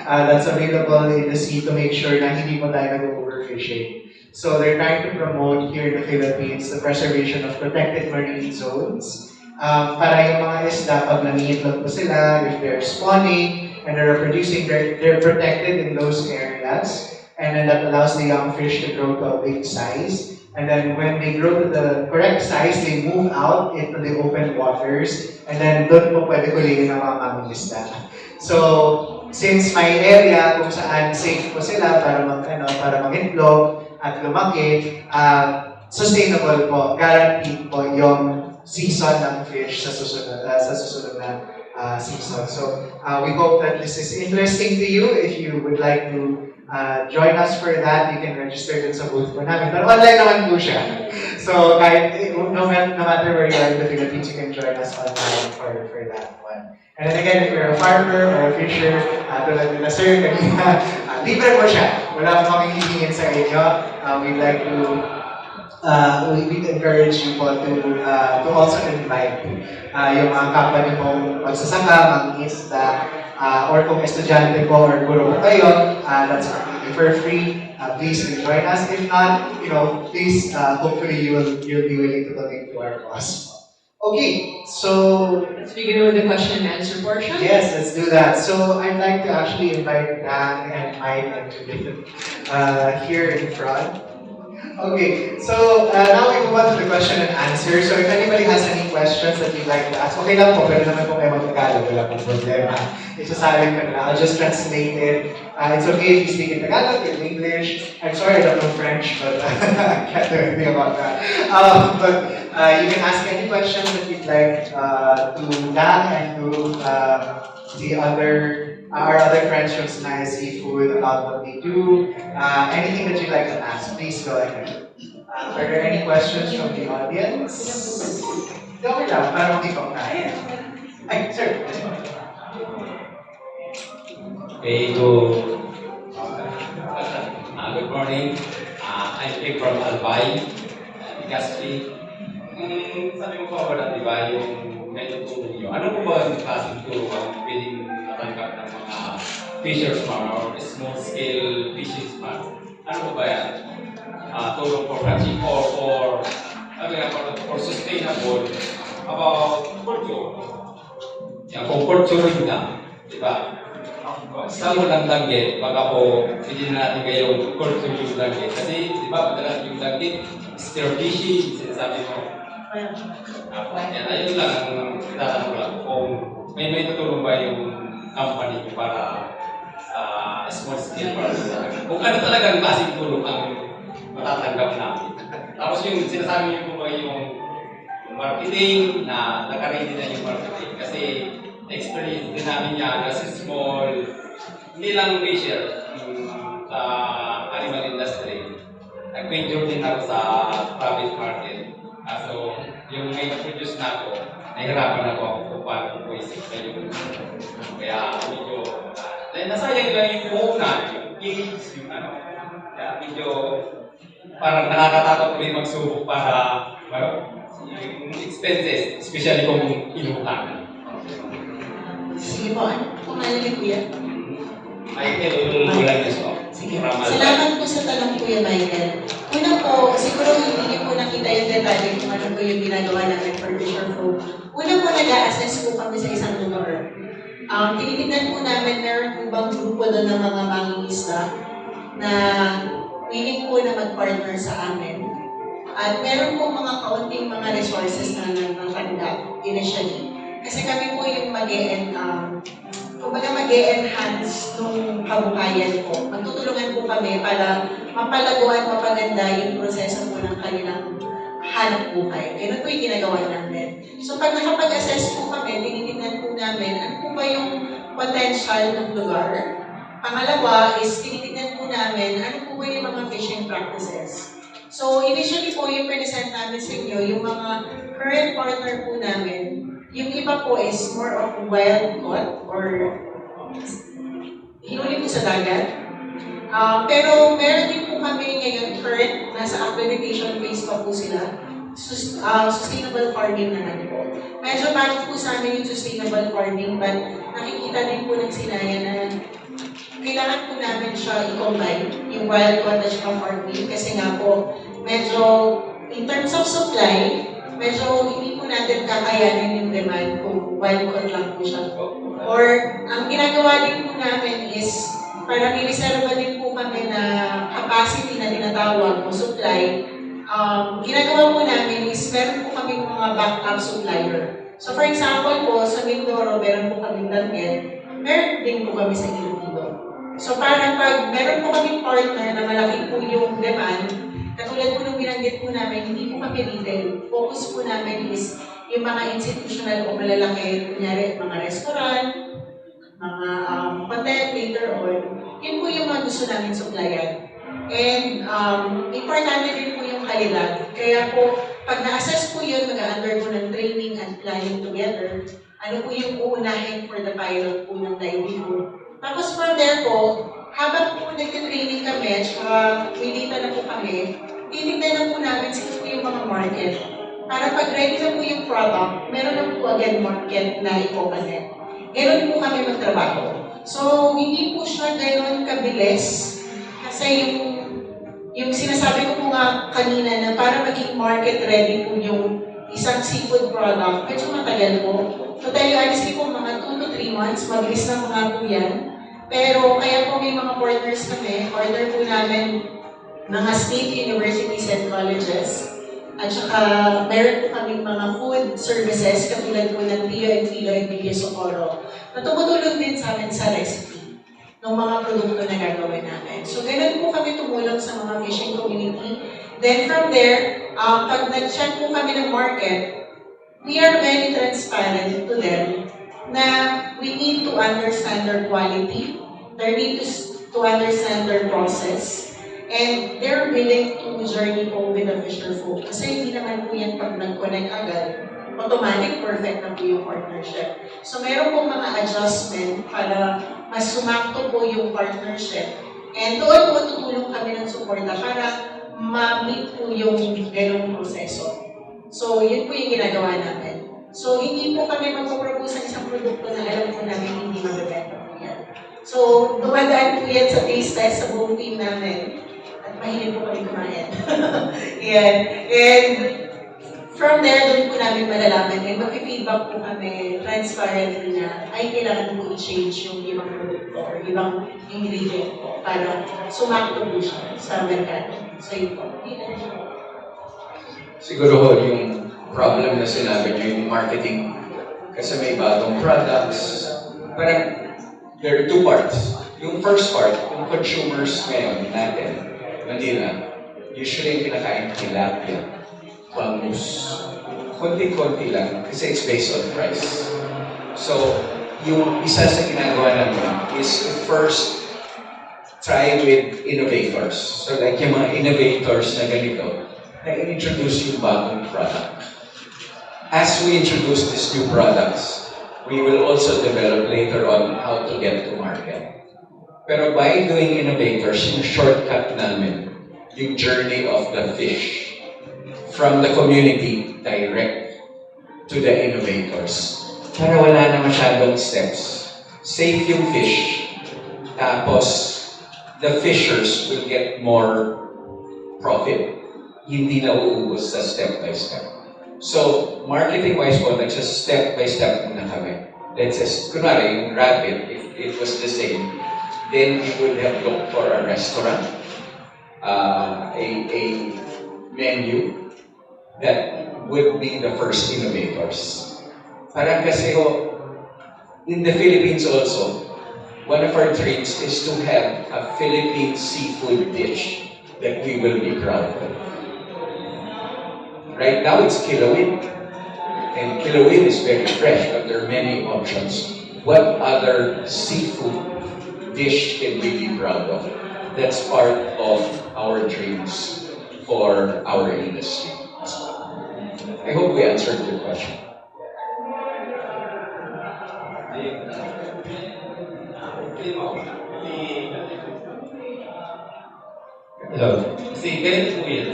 that's available in the sea to make sure na hindi mo tayo nag-overfishing. So they're trying to promote here in the Philippines the preservation of protected marine zones. Para yung mga isda, pag nangiitlog po sila, if they're spawning and they're reproducing, they're protected in those areas. And then that allows the young fish to grow to a big size. And then when they grow to the correct size, they move out into the open waters. And then doon po pwede kulihin ang mga mangingisda. So, since may area kung saan safe po sila para mag-itlog at lumaki, sustainable po, guaranteed po yung season ng fish sa susunod na season. So we hope that this is interesting to you. If you would like to join us for that, you can register dun sa booth po namin. Pero online naman po siya. So kahit, no matter where you are in the Philippines, you can join us online for that one. And then again, if you're a farmer or a fisher, tulad nila sir, kanina, libre po siya. Wala po kaming hihingin sa inyo. We'd like to we encourage you po to also invite yung mga company mong magsasaka, mangingisda, or kung estudyante po or guro po kayo, that's completely for free. Please join us. If not, please, hopefully you'll be willing to donate to our cause. Okay, so Let's begin with the question and answer portion. yes, let's do that. So I'd like to actually invite Dhang and Mike and Judith here in front. Okay, so now we move on to the question and answer. So if anybody has any questions that you'd like to ask, okay lang po, pwede naman po kayo mag-Tagalog, wala pong problema. Isasabi ko na, I'll just translate it. It's okay if you speak in Tagalog, in English. I'm sorry, I don't know French, but I can't do anything about that. But you can ask any questions that you'd like to Dan and to our other friends from Sinaya Seafood about what they do. Anything that you'd like to ask, please go ahead. Are there any questions from the audience? Okay lang, parang hindi ko kaya. Ay, sir. Okay, good morning. I'm Nick from Albay, Gaspi. Sabi mo pa ba di ba yung medyo tulong nyo? Ano po ba yung klaseng tulong ang pwedeng natanggap ng mga fishers farm or small scale fishing farm? Ano po ba yan? Tulong for catching or for sustainable about culture. Yan, kung culture yun na, di ba? Sa ulang langgit, baka po pwede na natin kayong culture yung langgit. Kasi, di ba, madalas yung langgit, spear fishing, sinasabi mo. Yan, ayun lang ang tatanong lang. Kung may tutulong ba yung company nyo para small scale farmers. Kung ano talagang klaseng tulong ang matatanggap namin. Tapos yung sinasabi nyo po ba yung marketing, na nakaready na yung marketing. Kasi experience din namin yan as a small, hindi lang fisher sa animal industry. Nag-venture din ako sa private market. So, yung may produce na ako, nahihirapan ako kung paano ko isip na yung kaya medyo nasayang lang yung puhunan, yung gigs, yung ano. Kaya medyo parang nakakatakot rin magsubok para yung expenses, especially kung inutang. Sige po, pangalan ni Kuya? Michael Bulaños po. Sige. Salamat po sa tanong, Kuya Michael. Una po, siguro hindi niyo po nakita yung detalye kung ano po yung ginagawa namin for Fisher Folk. Una po, nag-a-assess po kami sa isang lugar. Tinitignan po namin, meron po bang grupo doon ng mga mangingisda na willing po na mag-partner sa amin. At meron po mga kaunting mga resources na natanggap initially. Kasi kami po yung mag-e-enhance nung kabuhayan po. Magtutulungan po kami para mapalaguan, mapaganda yung proseso po ng kanilang hanap buhay. Ganun po yung ginagawa namin. So pag nakapag-assess po kami, tinitingnan po namin ano po ba yung potential ng lugar. Pangalawa is tinitingnan po namin ano po ba yung mga fishing practices. So initially po yung present namin sa inyo, yung mga current partner po namin, yung iba po is more of wild caught or hinuli po sa dagat. Pero meron din po kami ngayon current, nasa accreditation phase pa po sila. Sustainable farming naman po. Medyo bago po sa amin yung sustainable farming, but nakikita din po ng Sinaya na kailangan po namin siya i-combine, yung wild caught at farming, kasi nga po, medyo in terms of supply, medyo hindi po natin kakayanin yung demand kung wild caught lang po siya. Or, ang ginagawa din po namin is, para may reserva din po kami na capacity na tinatawag o supply, ginagawa po namin is, meron po kami mga backup supplier. So for example po, sa Mindoro, meron po kami langgit, meron din po kami sa Filipino. So para pag meron po kami partner na malaki po yung demand, katulad po nung binanggit po namin, hindi po kami retail. Focus po namin is yung mga institutional o malalaki, kunyari mga restaurant, mga hotel later on, yun po yung mga gusto namin supplyan. And importante din po yung kalidad. Kaya po, pag na-assess po yun, mag-undergo ng training and planning together, ano po yung uunahin for the pilot po ng livelihood. Tapos from there po, habang po nag-training kami, at saka may data na po kami, tinignan na po namin sino po yung mga market. Para pag ready na po yung product, meron na po agad market na i-open. Ganun po kami magtrabaho. So, hindi po siya ganun kabilis. Kasi yung sinasabi ko po nga kanina na para maging market ready po yung isang seafood product, medyo matagal po. So, tayo honestly po, mga 2 to 3 months, mabilis na mga po yan. Pero kaya po may mga partners kami, order po namin mga state universities and colleges. At saka meron po kaming mga food services katulad po ng Tio and Tilo and Tio Socorro na tumutulong din sa amin sa recipe ng mga produkto na gagawin namin. So ganun po kami tumulong sa mga fishing community. Then from there, pag nag-check po kami ng market, we are very transparent to them na we need to understand their quality, they need to understand their process, and they're willing to journey po with the fisher folk. Kasi hindi naman po yan pag nag-connect agad, automatic, perfect na po yung partnership. So meron po mga adjustment para mas sumakto po yung partnership. And doon po tutulong kami ng suporta para ma-meet po yung ganong proseso. So yun po yung ginagawa namin. So hindi po kami magpapropose ng isang produkto na alam po namin hindi mabibenta po yan. So dumadaan po yan sa taste test sa buong team namin. Mahilig po kami kumain. Yan. And from there, doon po namin malalaman and mag-feedback po kami transparently na ay kailangan po i-change yung ibang produkto or ibang ingredient po para sumakto po siya sa merkado. So yun po. Siguro ho, yung problem na sinabi niyo, yung marketing. Kasi may bagong products. Parang, there are two parts. Yung first part, yung consumers ngayon natin, Manila, usually yung kinakain tilapia, bangus. Konti-konti lang kasi it's based on price. So, yung isa sa ginagawa namin is to first try with innovators. So like yung mga innovators na ganito, na introduce yung bagong product. As we introduce these new products, we will also develop later on how to get to market. Pero by doing innovators, yung shortcut namin, yung journey of the fish from the community direct to the innovators. Para wala na masyadong steps. Safe yung fish, tapos the fishers will get more profit. Hindi na uubos sa step by step. So, marketing-wise po, nagsa-step by step muna kami. Let's say, kunwari, yung rabbit, if it was the same, then we would have looked for a restaurant, a menu that would be the first innovators. Parang kasi in the Philippines also, one of our dreams is to have a Philippine seafood dish that we will be proud of. Right now it's kilawin. And kilawin is very fresh, but there are many options. What other seafood dish can we be proud of? That's part of our dreams for our industry. I hope we answered your question. Hello. Kasi ganito po yun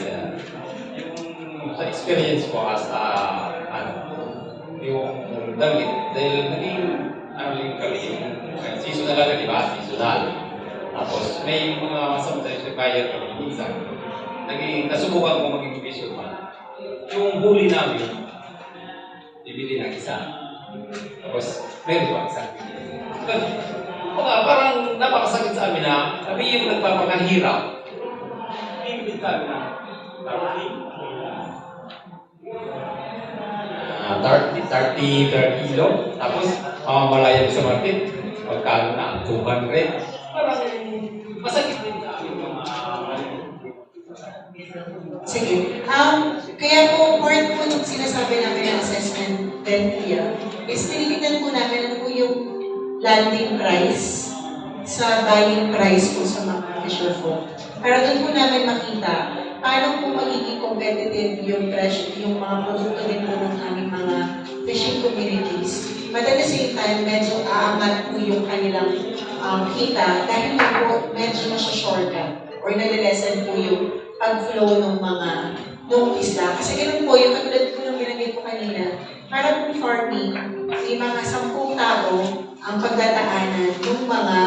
yung sa experience ko as yung damit, dahil naging kami yung seasonal lang, di ba? Seasonal. Tapos may mga sometimes nag-buyer kami minsan. Nasubukan ko maging fisherman. Yung huli namin, ibili ng isa. Tapos meron pa isa. Parang napakasakit sa amin na kami yung nagpapakahirap. Ibig kami na 30 per kilo. Tapos mamamalayan sa market. Magkano na? 200. Parang masakit din sa amin mga Sige. Kaya po, part po nung sinasabi namin ng assessment is tinitignan po namin ano po yung landing price sa buying price po sa mga fisher folk. Para doon po namin makita paano po magiging competitive yung presyo, yung mga produkto din po ng aming mga fishing communities. But at the same time, medyo aangat po yung kanilang kita dahil po medyo nasa-shortcut or nalilesen po yung pag-flow ng mga isda. Kasi ganun po, yung katulad po ng binanggit ko kanina, para po farming, may mga 10 tao ang pagdadaanan ng mga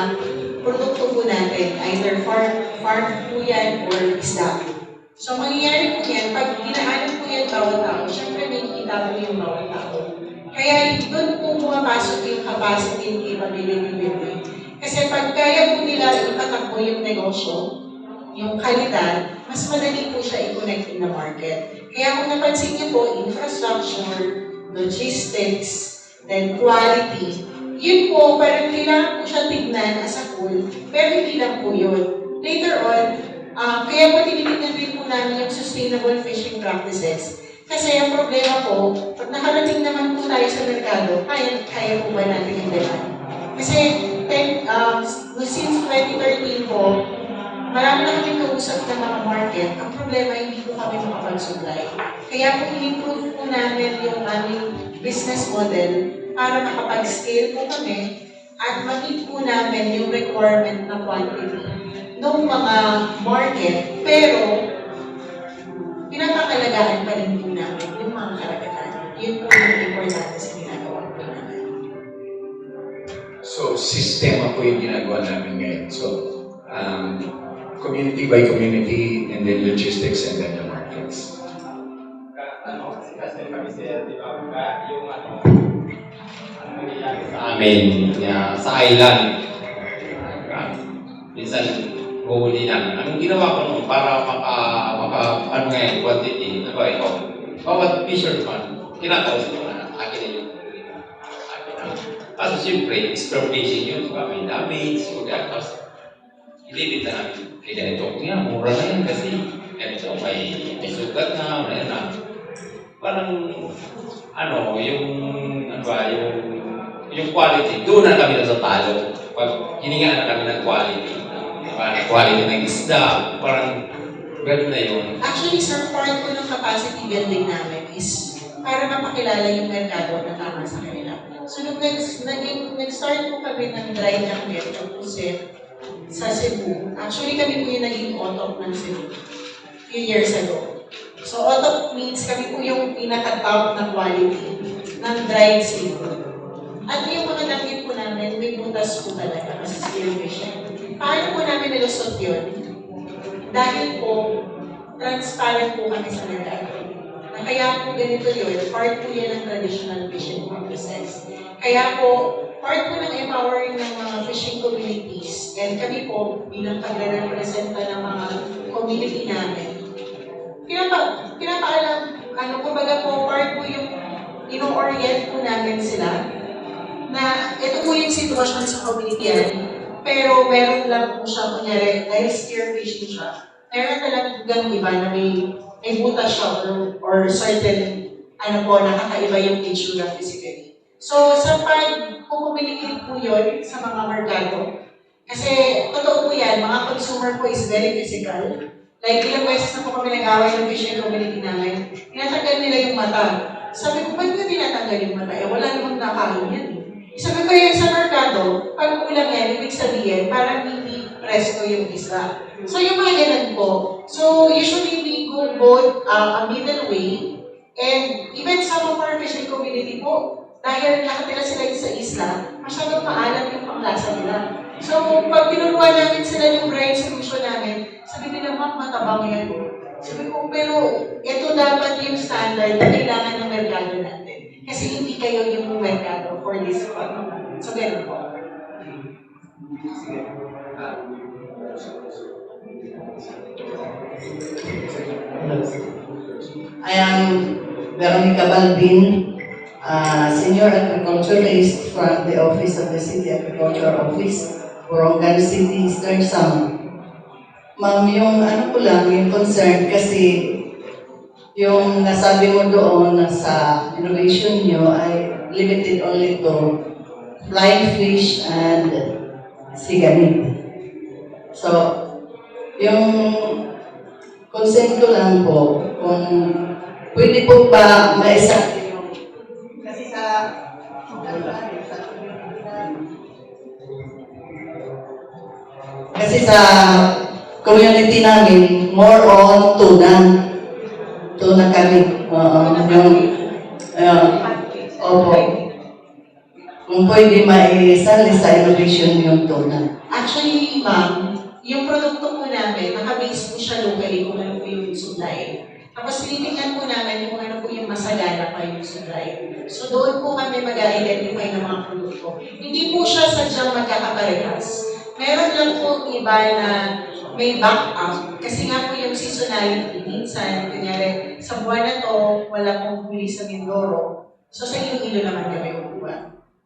produkto po natin, either farm po yan or isda. So, mangyayari po yan, pag dinaanan po yan bawat tao, syempre may kita po yung bawat tao. Kaya doon po pumapasok yung capacity and capability building. Kasi pag kaya po nila ipatakbo yung negosyo, yung kalidad, mas madali po siya i-connect in the market. Kaya kung napansin niyo po, infrastructure, logistics, then quality, yun po, parang kailangan po siya tignan as a whole, pero hindi lang po yun. Later on, kaya po tinitignan din po namin yung sustainable fishing practices. Kasi ang problema po, pag nakarating naman po tayo sa merkado, kaya po ba natin yung demand? Kasi since 2013 po, marami na kami kausap ng mga market. Ang problema, hindi po kami makapag-supply. Kaya po in-improve po namin yung aming business model para makapag-scale po kami at ma-meet po namin yung requirement na quantity ng mga market. Pero, pinapakalagaan pa rin po namin yung mga karagatan. Yun po yung importante sa ginagawa po namin. So, sistema po yung ginagawa namin ngayon. So, community by community, and then logistics, and then the markets. Kasi kami siya, di ba, yung nangyayari sa amin, sa island. Minsan, huhuli namin. Anong ginawa ko noon para ano ngayon, quantity, ano ba ito? Bawat fisherman, kinakausap ko na, akin na yung huli. Akin na. Kaso siyempre, exploitation yun, may damage, tapos ilibita namin. Kaya ito, mura na yan kasi ito, may sugat na, wala na. Parang, yung quality, doon na kami sa talo. Pag hininga na kami ng quality, quality ng isda, parang gano'n na yun. Actually, sir, part po ng capacity building namin is para mapakilala yung merkado na tama sa kanila. So, nung nag-start po kami ng dry junket, sa Cebu. Actually, kami po yung naging OTOP ng Cebu few years ago. So, OTOP means kami po yung pinaka-top na quality ng dried seafood. At yung mga namin po namin, may butas po talaga kasi spearfishing. Paano po namin nilusot yun? Dahil po, transparent po kami sa merkado. Na kaya po ganito yun, part po yan ng traditional fishing practices. Kaya po, part po ng empowering ng mga fishing communities, and kami po, bilang pagre-representa ng mga community namin, pinapaalam, kumbaga po, part po yung ino-orient po namin sila, na ito po yung sitwasyon sa community yan, pero meron lang po siya, kunyari, dahil spearfishing siya, meron talagang iba na may butas siya or certain, nakakaiba yung itsura physically. So, sa pag-communicate po yun sa mga merkado, kasi totoo po yan, mga consumer po is very physical. Like, ilang beses na po kami nag-away ng fishing community namin, tinatanggal nila yung mata. Sabi ko, ba't nyo tinatanggal yung mata? Wala namang nakain yan. Sabi ko yan sa merkado, pag ulang yan, ibig sabihin, parang hindi presto yung isla. So, yung mga ganun po. So, usually we go both a middle way, and even some of our fishing community po, dahil nakatira sila sa isla, masyadong maalat yung panglasa nila. So, pag tinuruan namin sila yung brine solution namin, sabi nila, ma'am, matabang yan. Sabi ko, pero ito dapat yung standard na kailangan ng merkado natin. Kasi hindi kayo yung merkado for this product. So, ganun po. I am Veronica Balbin, Senior Agriculturalist from the Office of the City Agriculture Office, Borongan City, Eastern Samar. Ma'am, yung yung concern kasi yung nasabi mo doon na sa innovation nyo ay limited only to flying fish and siganid. So, yung concern ko lang po, kung pwede po ba maisa yung, kasi sa community namin, more on tuna. Tuna kami. Opo. Kung pwede maisali sa innovation yung tuna. Actually, ma'am, yung produkto po namin, nakabase po siya locally kung ano po yung supply. Tapos tinitingnan po namin kung ano po yung masagana pa yung supply. So doon po kami mag-identify ng mga produkto. Hindi po siya sadyang magkakaparehas. Meron lang po iba na may backup. Kasi nga po yung seasonality, minsan, kunyari, sa buwan na to, wala pong huli sa Mindoro. So sa Iloilo naman kami kukuha.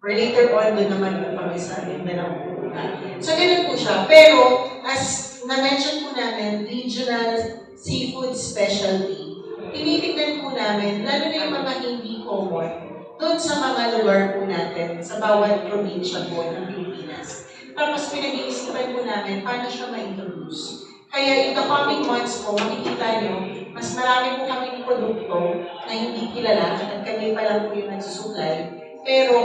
Or later on, doon naman po kami sa Mindanao kukuha. So ganun po siya. Pero, as na-mention po namin, regional seafood specialty, tinitignan po namin, lalo na yung mga hindi common, doon sa mga lugar po natin, sa bawat probinsya po ng Pilipinas. Tapos pinag-iisipan po namin paano siya ma-introduce. Kaya in the coming months po, makikita nyo, mas marami po kaming produkto na hindi kilala at kami pa lang po yung nagsusupply. Pero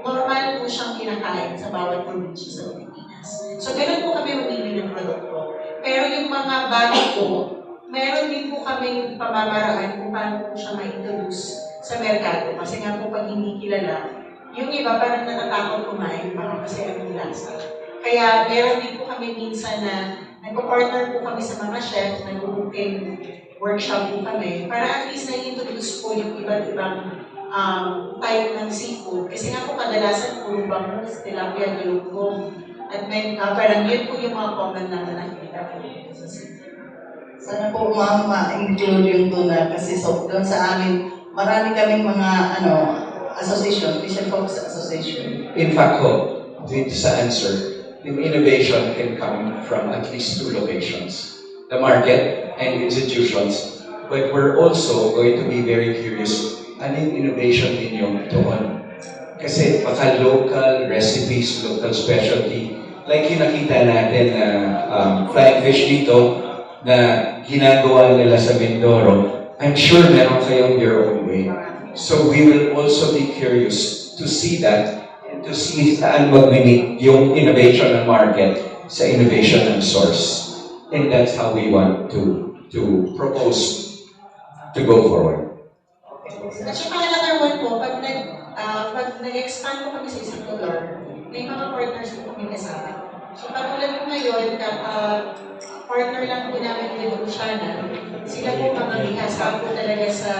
normal po siyang kinakain sa bawat probinsya sa Pilipinas. So ganun po kami mamili ng produkto. Pero yung mga bago po, meron din po kaming pamamaraan kung paano po siya ma-introduce sa merkado. Kasi nga po pag hindi kilala, yung iba parang natatakot kumain, parang kasi anong lasa. Kaya meron din po kami minsan na nagpa-partner po kami sa mga chef, nag-booking workshop po kami, para at least na-introduce po yung iba't ibang type ng seafood. Kasi nga po kadalasan puro bangus, tilapia, galunggong, at parang yun po yung mga common lang na nakikita po sa seafood. Sana po ma'am ma-include yung tuna kasi so, doon sa amin, marami kaming mga association, Fisher Folks Association. In fact, dito sa answer, yung innovation can come from at least two locations, the market and institutions. But we're also going to be very curious, anong innovation ninyo doon? Kasi baka local recipes, local specialty, like yung nakita natin na flying fish dito na ginagawa nila sa Mindoro, I'm sure meron kayong your own way. So we will also be curious to see that, to see saan mag-meet yung innovation ng market sa innovation ng source. And that's how we want to propose to go forward. At saka another one po, pag nag-expand po kami sa isang lugar, may mga partners po kami kasama. So katulad po ngayon, partner lang po namin with Luciana, sila po mga bihasa po talaga sa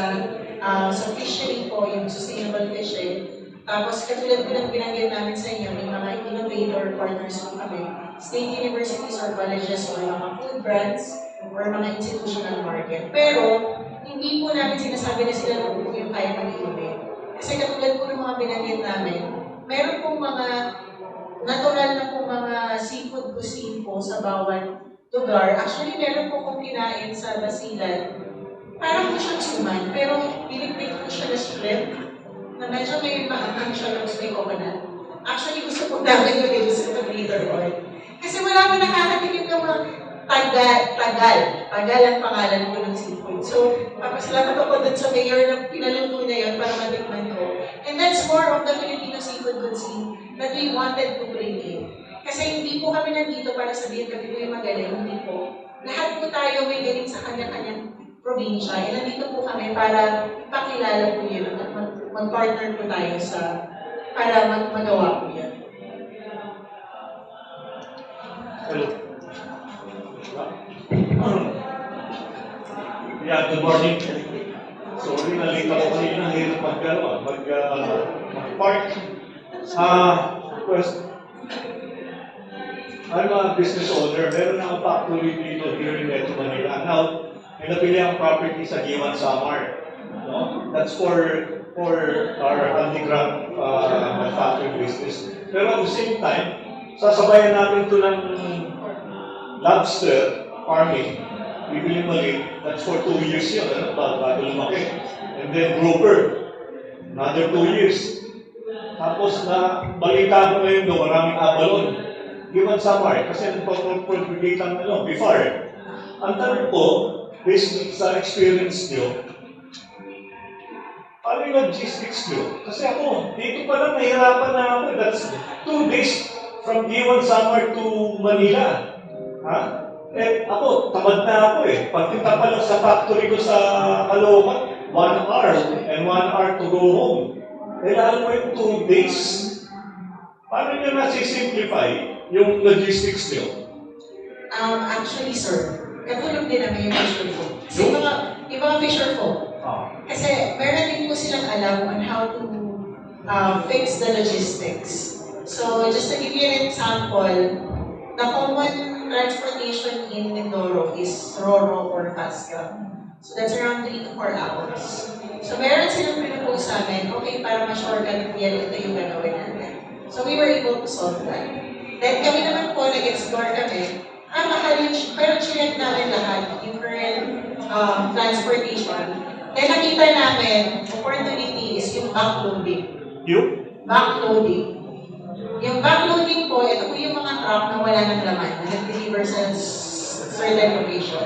fishery po, yung sustainable fishing. Tapos katulad po ng binanggit namin sa inyo, may mga innovator partners po kami, state universities or colleges or mga food brands or mga institutional market. Pero hindi po namin sinasabi na sila lang po yung kaya mag-innovate. Kasi katulad po ng mga binanggit namin, meron pong mga natural na pong mga seafood cuisine po sa bawat lugar. Actually, meron po kong kinain sa Basilan. Parang po siyang suman, pero pinipit po siya na shrimp na medyo may maanghang siya ng may coconut. Actually, gusto po namin yung reduce ito later on. Kasi wala mo nakakatikim ng mga Tagal ang pangalan ko ng seafood. So, papasalamat ako dun sa mayor na pinaluto niya yun para matikman ko. And that's more of the Filipino seafood cuisine that we wanted to bring in. Kasi hindi po kami nandito para sabihin kami po yung magaling, hindi po. Lahat po tayo may galing sa kanya-kanyang probinsya. E nandito po kami para ipakilala po yun at mag-partner po tayo para magawa po yan. Yeah, good morning. Sorry, nalita ko kanina, hirap mag-park. First, I'm a business owner. Meron akong factory dito here in Metro Manila. Now, may nabili ang property sa Giwan Samar. No? That's for our handicraft manufacturing business. Pero at the same time, sasabayan namin ito ng lobster farming. Bibili mali, that's for 2 years yun, bago lumaki. And then grouper, another 2 years. Tapos na balita ko ngayon doon, maraming abalon. Given Samar, kasi nagpapropagate ang before. Ang tanong ko, based sa experience nyo, paano yung logistics nyo? Kasi ako, dito pa lang nahihirapan na ako. That's 2 days from Giwan Samar to Manila. Ha? Eh, ako, tamad na ako eh. Pagpunta pa lang sa factory ko sa Caloocan, 1 hour and 1 hour to go home. Eh, lalo mo yung 2 days. Paano nyo nasi-simplify yung logistics nyo? Actually, sir, katulog din namin yung fisher folk. Kasi yung mga fisher folk, kasi meron din po silang alam on how to fix the logistics. So, just to give you an example, the common transportation in Mindoro is Roro or Fasca. So, that's around 3 to 4 hours. So, meron silang pinapose sa amin, okay, para ma-shortcut yan, ito yung gagawin natin. So, we were able to solve that. Then, kami naman po, nag-explore kami, mahal yung, pero chinek namin lahat, yung current transportation. Then, nakita namin, opportunity is yung backloading. You? Backloading. Yung backloading po, ito po yung mga truck na wala ng laman, na nag-deliver sa certain location.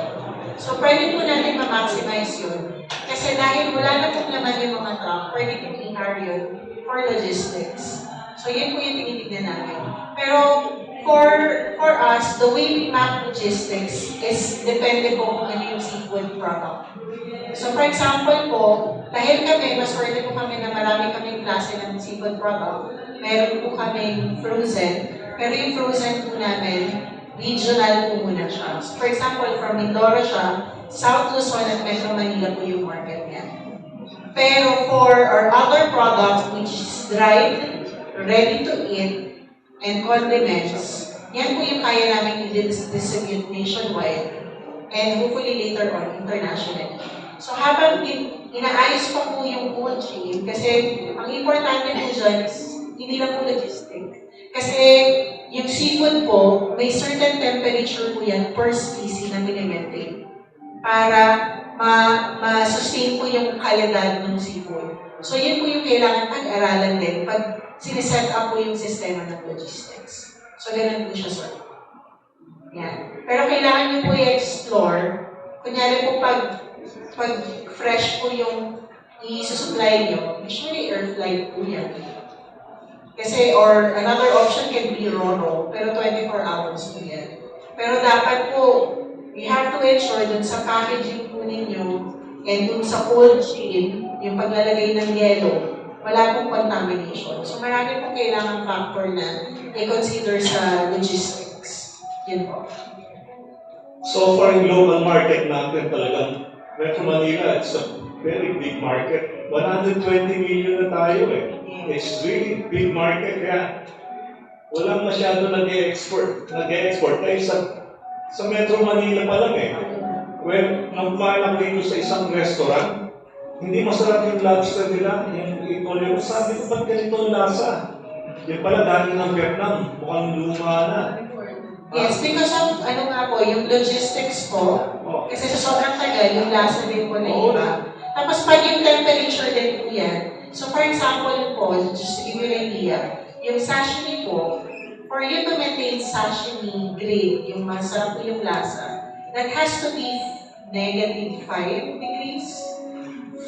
So, pwede po natin ma-maximize yun. Kasi dahil wala na pong laman yung mga truck, pwede po i-hire yun for logistics. So, yun po yung tinitignan namin. Pero, for us, the way we map logistics is depende po kung ano yung seafood product. So, for example po, dahil kami, maswerte po kami na marami kaming klase ng seafood product, meron po kaming frozen, pero yung frozen po namin, regional po muna siya. So, for example, from Mindoro siya, South Luzon at Metro Manila po yung market niya. Pero for our other products, which is dried, ready to eat, and condiments, yan po yung kaya namin i-distribute nationwide and hopefully later on internationally. So habang inaayos pa po yung cold chain, kasi ang importante po dyan is hindi lang po logistic. Kasi yung seafood po, may certain temperature po yan per species na minimaintain para ma-sustain po yung kalidad ng seafood. So yun po yung kailangan pag-aralan din pag sineset up po yung sistema ng logistics. So ganun po siya, sir. Yan. Pero kailangan nyo po i-explore. Kunyari po pag fresh po yung i-supply nyo, usually air flight po yan. Kasi, or another option can be Roro, pero 24 hours po yan. Pero dapat po, we have to ensure dun sa packaging po ninyo and dun sa cold chain, yung paglalagay ng yellow, wala pong contamination. So marami pong kailangan factor na i-consider sa logistics. Yun po. So far, yung global market natin talagang Metro Manila, it's a very big market. 120 million na tayo eh. It's really big market kaya walang masyado nag-e-export. Kaya sa Metro Manila pa lang eh. When nagmanak dito sa isang restaurant, hindi masarap yung lobster nila, yung ipolyo. Sabi ko, ba't ganito ang lasa? Yung pala dahil ng Vietnam, mukhang luma na. Yes, because of, yung logistics po, kasi sa sobrang tagal, yung lasa din po na iba. Tapos pag yung temperature din po yan, so for example po, just to give you an idea, yung sashimi po, for you to maintain sashimi grade, yung masarap po yung lasa, that has to be -5 degrees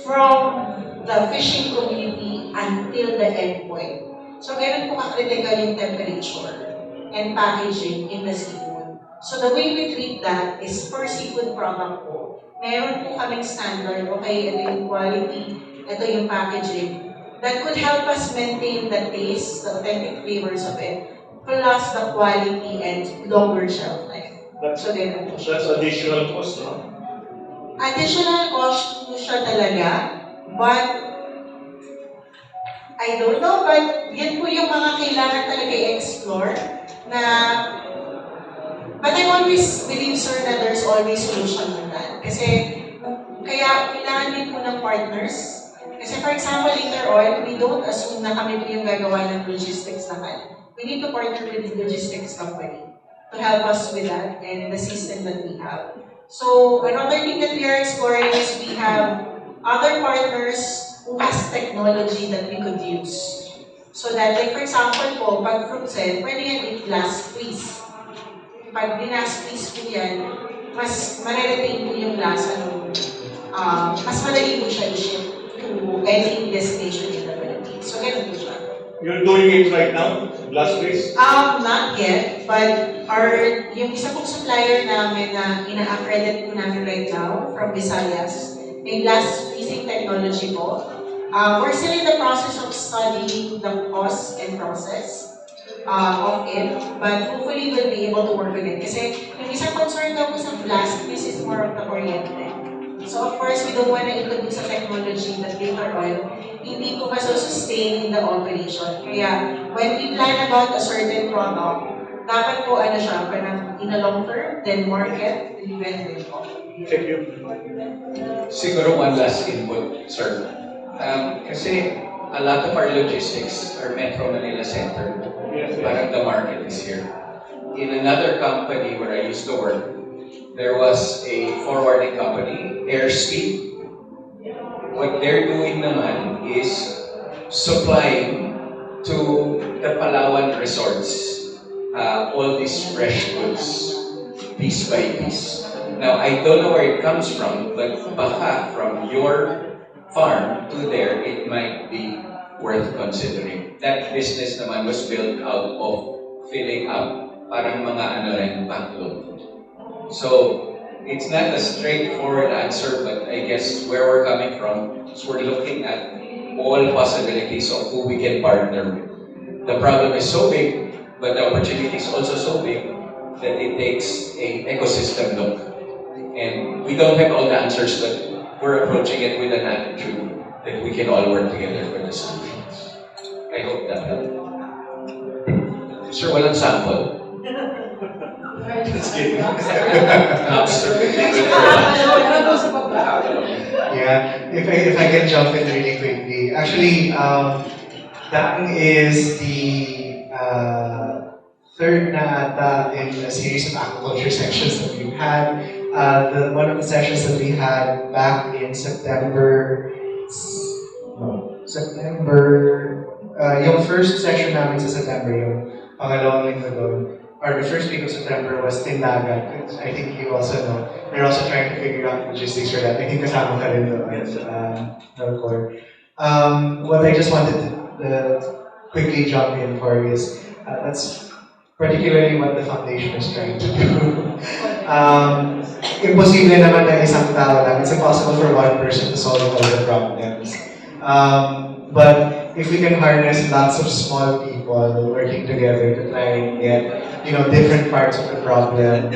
from the fishing community until the end point. So, ganun po ka-critical yung temperature and packaging in the seafood. So, the way we treat that is for seafood product po, meron po kaming standard, okay, ito yung quality, ito yung packaging, that could help us maintain the taste, the authentic flavors of it, plus the quality and longer shelf life. That's additional cost, no? Additional cost po siya talaga, but I don't know, but yan po yung mga kailangan talaga i-explore na, but I always believe, sir, that there's always solution to that. Kasi, kaya kailangan din po ng partners. Kasi for example, later on, we don't assume na kami po yung gagawa ng logistics naman. We need to partner with the logistics company to help us with that and the system that we have. So, another thing that we are exploring is we have other partners who has technology that we could use. So that, like for example po, pag fruits pwede yan i-glass squeeze. Pag bina-squeeze po yan, mas mariretain po yung lasa ng, mas madali po siya i-ship to any destination in the Philippines. So, ganun po siya. You're doing it right now? Last week? Not yet, but yung isa pong supplier namin na ina-accredit po namin right now from Visayas, may glass freezing technology po. We're still in the process of studying the cost and process of it, but hopefully we'll be able to work with it. Kasi yung isang concern daw po sa glass, this is more of the kuryente. So of course, we don't want to introduce a technology that later on, hindi po masustain in the operation. Kaya when we plan about a certain product, dapat po siya, parang in a long term, then market, then vend po. Thank you. Siguro one last input, sir. Kasi a lot of our logistics are Metro Manila centered. Parang the market is here. In another company where I used to work, there was a forwarding company, Airspeed. What they're doing naman is supplying to the Palawan resorts all these fresh goods, piece by piece. Now, I don't know where it comes from, but baka from your farm to there, it might be worth considering. That business naman was built out of filling up parang mga backlog. So, it's not a straightforward answer, but I guess where we're coming from is we're looking at all possibilities of who we can partner with. The problem is so big, but the opportunity is also so big that it takes an ecosystem look. And we don't have all the answers, but we're approaching it with an attitude that we can all work together for the solutions. I hope that helped. Sir, walang sample. Just kidding. Yeah, if I can jump in really quickly. Actually, Dhang is the third na ata in a series of aquaculture sessions that we've had. One of the sessions that we had back in September, yung first session namin sa September, yung pangalawang linggo doon, or the first week of September was Tindagat. I think you also know. We're also trying to figure out logistics for that. I think kasama ka rin doon. Yes. What I just wanted to quickly jump in for is, that's particularly what the foundation is trying to do. Imposible naman na isang tao lang. It's impossible for one person to solve all the problems. But if we can harness lots of small people working together to try and get, different parts of the problem,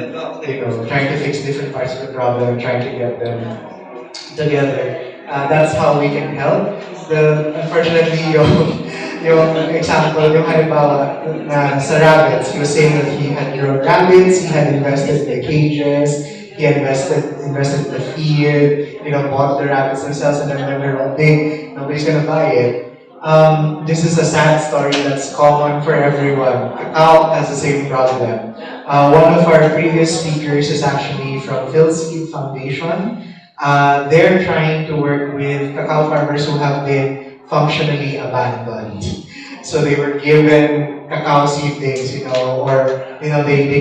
trying to fix different parts of the problem, trying to get them together, that's how we can help. Unfortunately, yung example, yung halimbawa na sa rabbits, he was saying that he had grown rabbits, he had invested in the cages, he had invested in the feed, bought the rabbits themselves, and then when they're all big, nobody's gonna buy it. This is a sad story that's common for everyone. Cacao has the same problem. One of our previous speakers is actually from Philseed Foundation. They're trying to work with cacao farmers who have been functionally abandoned. So they were given cacao seedlings, they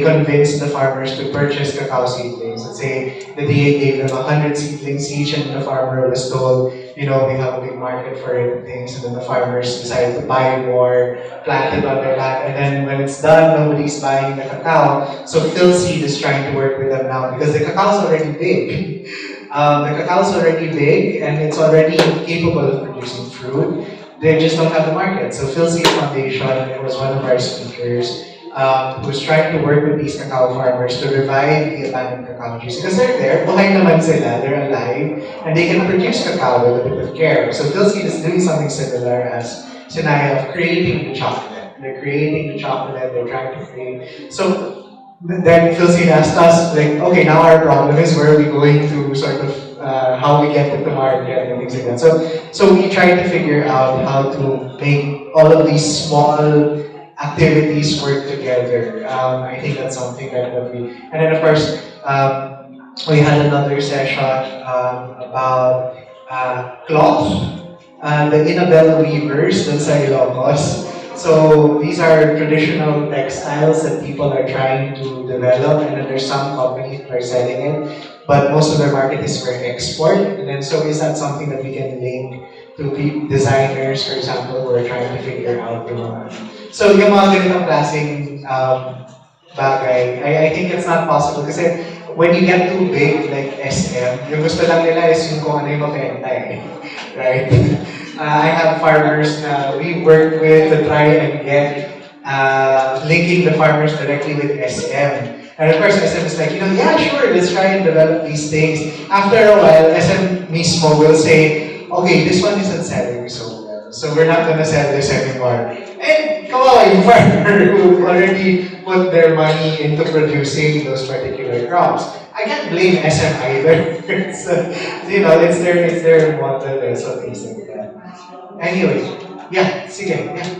convinced the farmers to purchase cacao seedlings. Let's say the DA gave them 100 seedlings each, and the farmer was told, we have a big market for it and things, and then the farmers decided to buy more, plant it on their land, and then when it's done, nobody's buying the cacao. So Philseed is trying to work with them now because the cacao is already big. The cacao is already big and it's already capable of producing fruit. They just don't have the market. So Philseed Foundation was one of our speakers who was trying to work with these cacao farmers to revive the abandoned cacao trees because they're there, buhay naman sila, they're alive, and they can produce cacao with a bit of care. So Philseed is doing something similar as Sinaya of creating the chocolate. They're creating the chocolate, they're trying to create. So then Philseed asked us, okay, now our problem is where are we going to sort of, how we get it to market and things like that. So we tried to figure out how to make all of these small activities work together. I think that's something that and then of course, we had another session about cloth. the Inabel weavers dun sa Ilocos. So these are traditional textiles that people are trying to develop, and then there's some companies that are selling it, but most of their market is for export. And then so is that something that we can link to designers, for example, who are trying to figure out yung mga... So yung mga ganitong klaseng bagay, I think it's not possible kasi when you get too big, like SM, yung gusto lang nila is yung kung ano yung mabenta eh. Right? I have farmers na we work with to try and get linking the farmers directly with SM. And of course, SM is like, yeah, sure, let's try and develop these things. After a while, SM mismo will say, okay, this one isn't selling so well, so we're not gonna sell this anymore. And kawawa yung farmer who already put their money into producing those particular crops. I can't blame SM either. It's, it's their model and so things like that. Anyway, yeah, sige, yeah.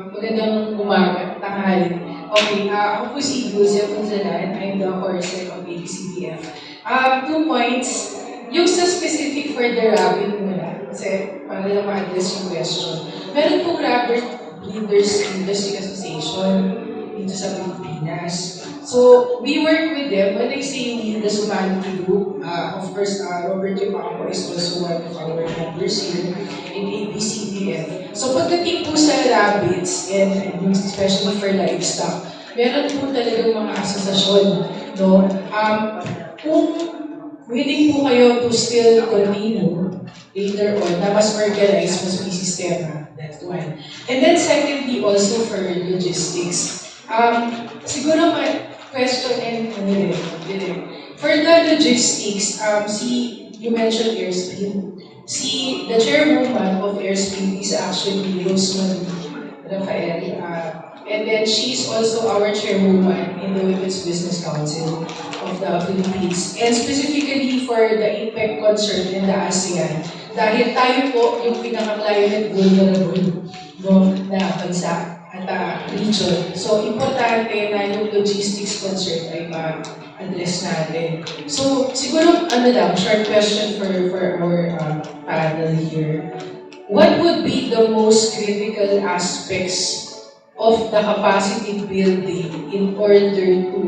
Magandang umaga, tanghali. Okay, ako po si Joseph Gonzalan. I'm the Corset of ABCDF. 2 points. Yung sa specific for the rabbit muna, kasi para lang ma-address yung question. Meron pong Rabbit Breeders Industry Association dito sa Pilipinas. So, we work with them. When I say we, the Humanity Group, of course, Robert Yupampo is also one of our members here in ABCDF. So, pagdating po sa rabbits, and especially for livestock, meron po talagang mga asosasyon, no? Kung willing po kayo to still continue later on, na mas organized, mas may sistema, that's one. And then secondly, also for logistics. Siguro my question and for the logistics, you mentioned airspeed. The chairwoman of airspeed is actually Rosemary Rafael, and then she's also our chairwoman in the Women's Business Council of the Philippines. And specifically for the impact concern in the ASEAN, dahil tayo po yung pinaka-climate vulnerable na bansa at region. So, importante na yung logistics concern ay ma-address natin. So, siguro, short question for our panel here. What would be the most critical aspects of the capacity building in order to,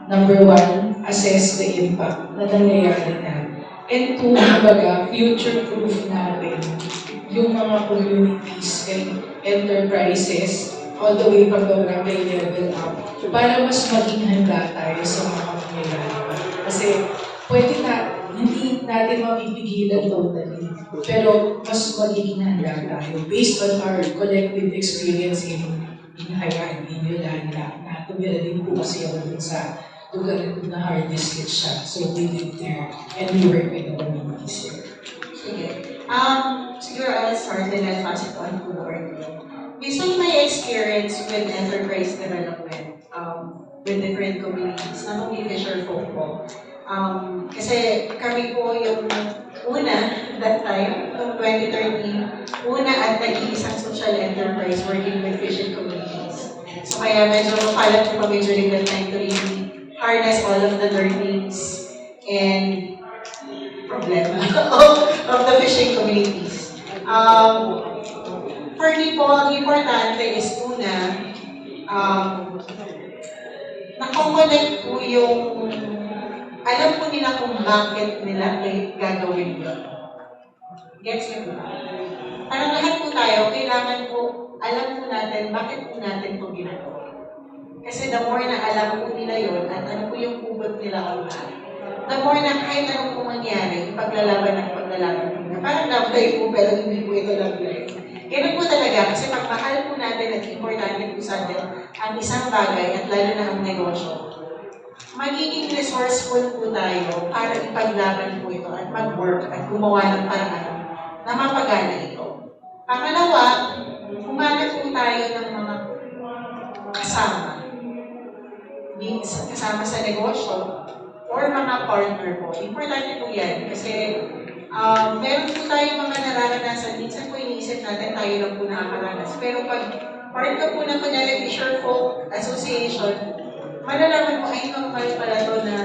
number one, assess the impact na nangyayari na, and two, future-proof natin yung mga communities and enterprises all the way from the barangay level up para mas maging handa tayo sa mga pangyayari. Kasi hindi natin mapipigilan totally, pero mas magiging handa tayo based on our collective experience in Hayaan, in Yolanda, na tumira din po kasi ako dun sa lugar na hardest hit siya. So we live there and we work with the communities here. Sige. Siguro I'll start and I'll pass it on to Lord. Based on my experience with enterprise development, with different communities, na mag-fisher folk po. Kasi kami po yung una, that time, noong 2013, una at nag-iisang social enterprise working with fishing communities. So kaya medyo mapalat po kami during that time to really harness all of the learnings and problema of the fishing communities. For me po, ang importante is una, nakokonect po yung, alam po nila kung bakit nila gagawin yun. Gets niyo po? Parang lahat po tayo, kailangan po, alam po natin, bakit po natin ito ginagawa. Kasi the more na alam po nila yun, at ano po yung hugot nila online, the more na kahit anong po mangyari, paglalaban po nila. Parang love life po, pero hindi po ito love life. Ganun po talaga, kasi pag mahal po natin at importante po sa atin ang isang bagay at lalo na ang negosyo, magiging resourceful po tayo para ipaglaban po ito at mag-work at gumawa ng paraan na mapagana ito. Pangalawa, humanap po tayo ng mga kasama. Kasama sa negosyo or mga partner po. Importante po yan kasi meron po tayo mga nararanasan. Minsan po iniisip natin tayo lang po nakakaranas. Pero pag part ka po ng kunyari Fisher Folk Association, malalaman mo ay normal pala to na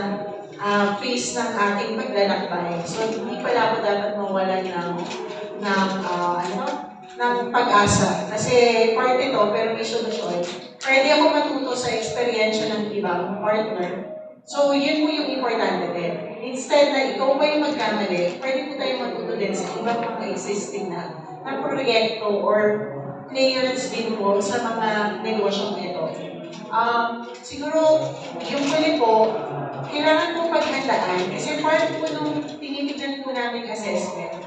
phase ng ating paglalakbay. So, hindi pala ako dapat mawala ng ng pag-asa. Kasi part ito, pero may solusyon. Pwede ako matuto sa eksperyensya ng ibang partner. So, yun po yung importante din. Instead na ikaw pa yung magkamali, pwede po tayo matuto din sa ibang mga existing na proyekto or players din po sa mga negosyong ito. Siguro, yung huli po, kailangan po paghandaan kasi part po nung tinitignan po namin assessment,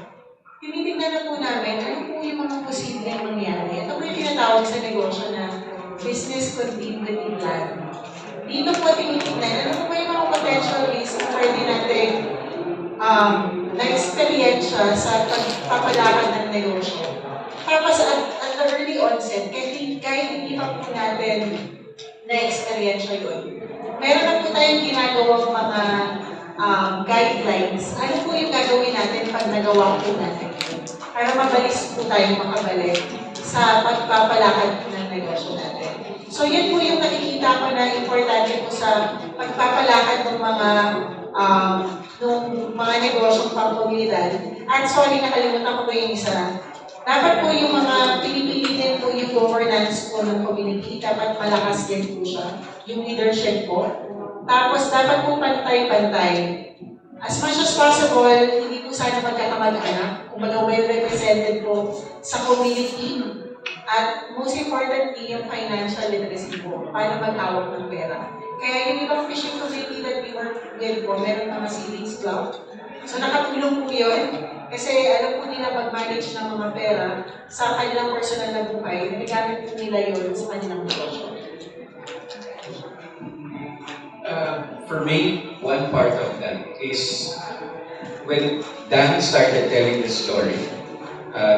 tinitignan na po namin ano po yung mga posibleng mangyari. Ito po yung tinatawag sa negosyo na business continuity plan. Dito po tinitignan ano po yung mga potential risks na pwede natin na-experiensya sa pagpapalakad ng negosyo. Tapos at the early onset, kahit hindi pa po natin na-experiensya yun, meron na po tayong ginagawang mga guidelines. Ano po yung gagawin natin pag nagawa po natin? Para mabilis po tayo makabalik sa pagpapalakad ng negosyo natin. So yun po yung nakikita ko na importante po sa pagpapalakad ng mga negosyong pang-komunidad. At sorry, nakalimutan ko po yung isa. Dapat po yung mga pinipili din po yung governance po ng community, dapat malakas din po siya, yung leadership po. Tapos dapat po pantay-pantay. As much as possible, hindi po sana magkakamag-anak, kumbaga well-represented po sa community. At most importantly, yung financial literacy po, paano mag-awak ng pera. Kaya yung ibang fishing community that we work with po, meron mga savings club. So nakatulong po yun. Kasi alam po nila mag-manage ng mga pera sa kanilang personal na buhay, nagagamit po nila yun sa kanilang negosyo. For me, one part of that is when Dhang started telling the story.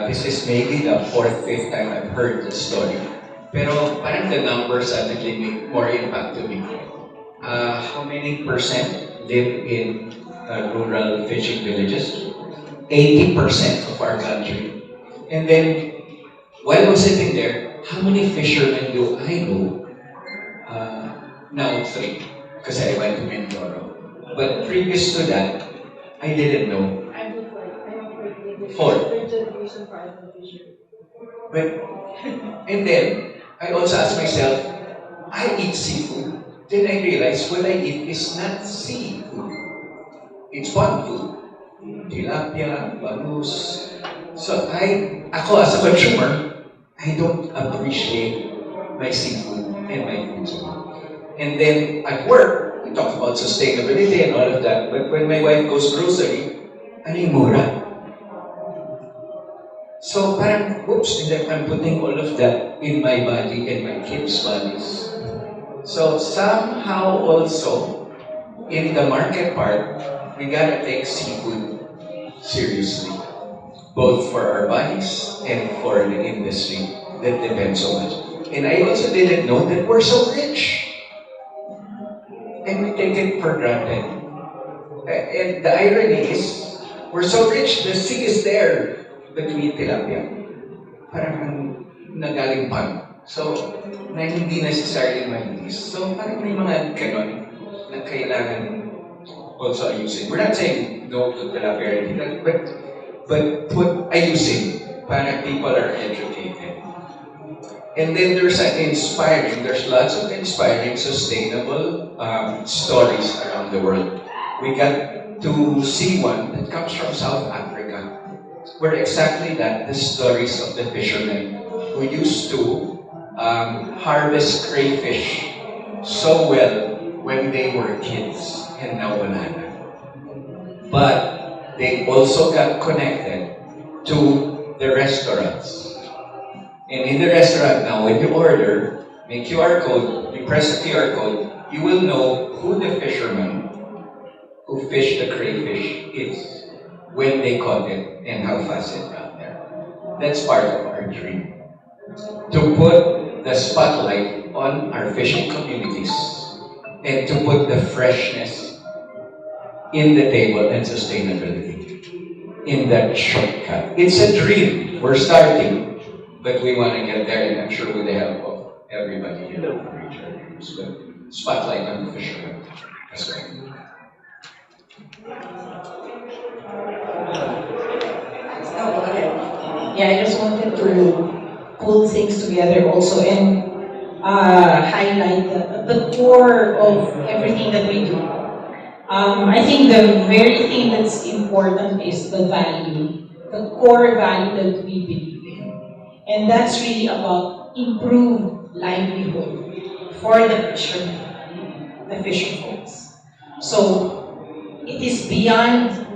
This is maybe the fourth, fifth time I've heard the story. Pero parang the numbers suddenly make more impact to me. How many % live in rural fishing villages? 80% of our country. And then, while I was sitting there, how many fishermen do I know? Now 3, because I went to Mindoro. But previous to that, I didn't know. I'm 4. But, and then, I also asked myself, I eat seafood. Then I realized what I eat is not seafood. It's pond food. Tilapia, bangus. So ako as a consumer, I don't appreciate my seafood and my food. And then at work, we talk about sustainability and all of that, but when my wife goes grocery, ano yung mura? So parang, whoops, and then I'm putting all of that in my body and my kids' bodies. So somehow also, in the market part, we gotta take seafood seriously, both for our bodies and for the industry that depends so much. And I also didn't know that we're so rich. And we take it for granted. And the irony is, we're so rich, the sea is there, but we eat tilapia. Parang nagaling pond. So, na hindi necessarily malinis. So, parang may mga ganon na kailangan also ayusin. We're not saying no to tilapia, but put ayusin para people are educated. And then there's lots of inspiring, sustainable stories around the world. We got to see one that comes from South Africa, where exactly that, the stories of the fishermen who used to harvest crayfish so well when they were kids, and now wala na. But they also got connected to the restaurants. And in the restaurant now, when you order, may QR code, you press the QR code, you will know who the fisherman who fished the crayfish is, when they caught it, and how fast it got there. That's part of our dream. To put the spotlight on our fishing communities and to put the freshness in the table and sustainability in that shortcut. It's a dream. We're starting, but we want to get there, and I'm sure with the help of everybody here will reach our dreams. But spotlight on the fishermen. That's right. Oh, okay. Yeah, I just wanted to pull things together also and highlight the core of everything that we do. I think the very thing that's important is the value, the core value that we believe in. And that's really about improved livelihood for the fishermen, the fishing folks. So it is beyond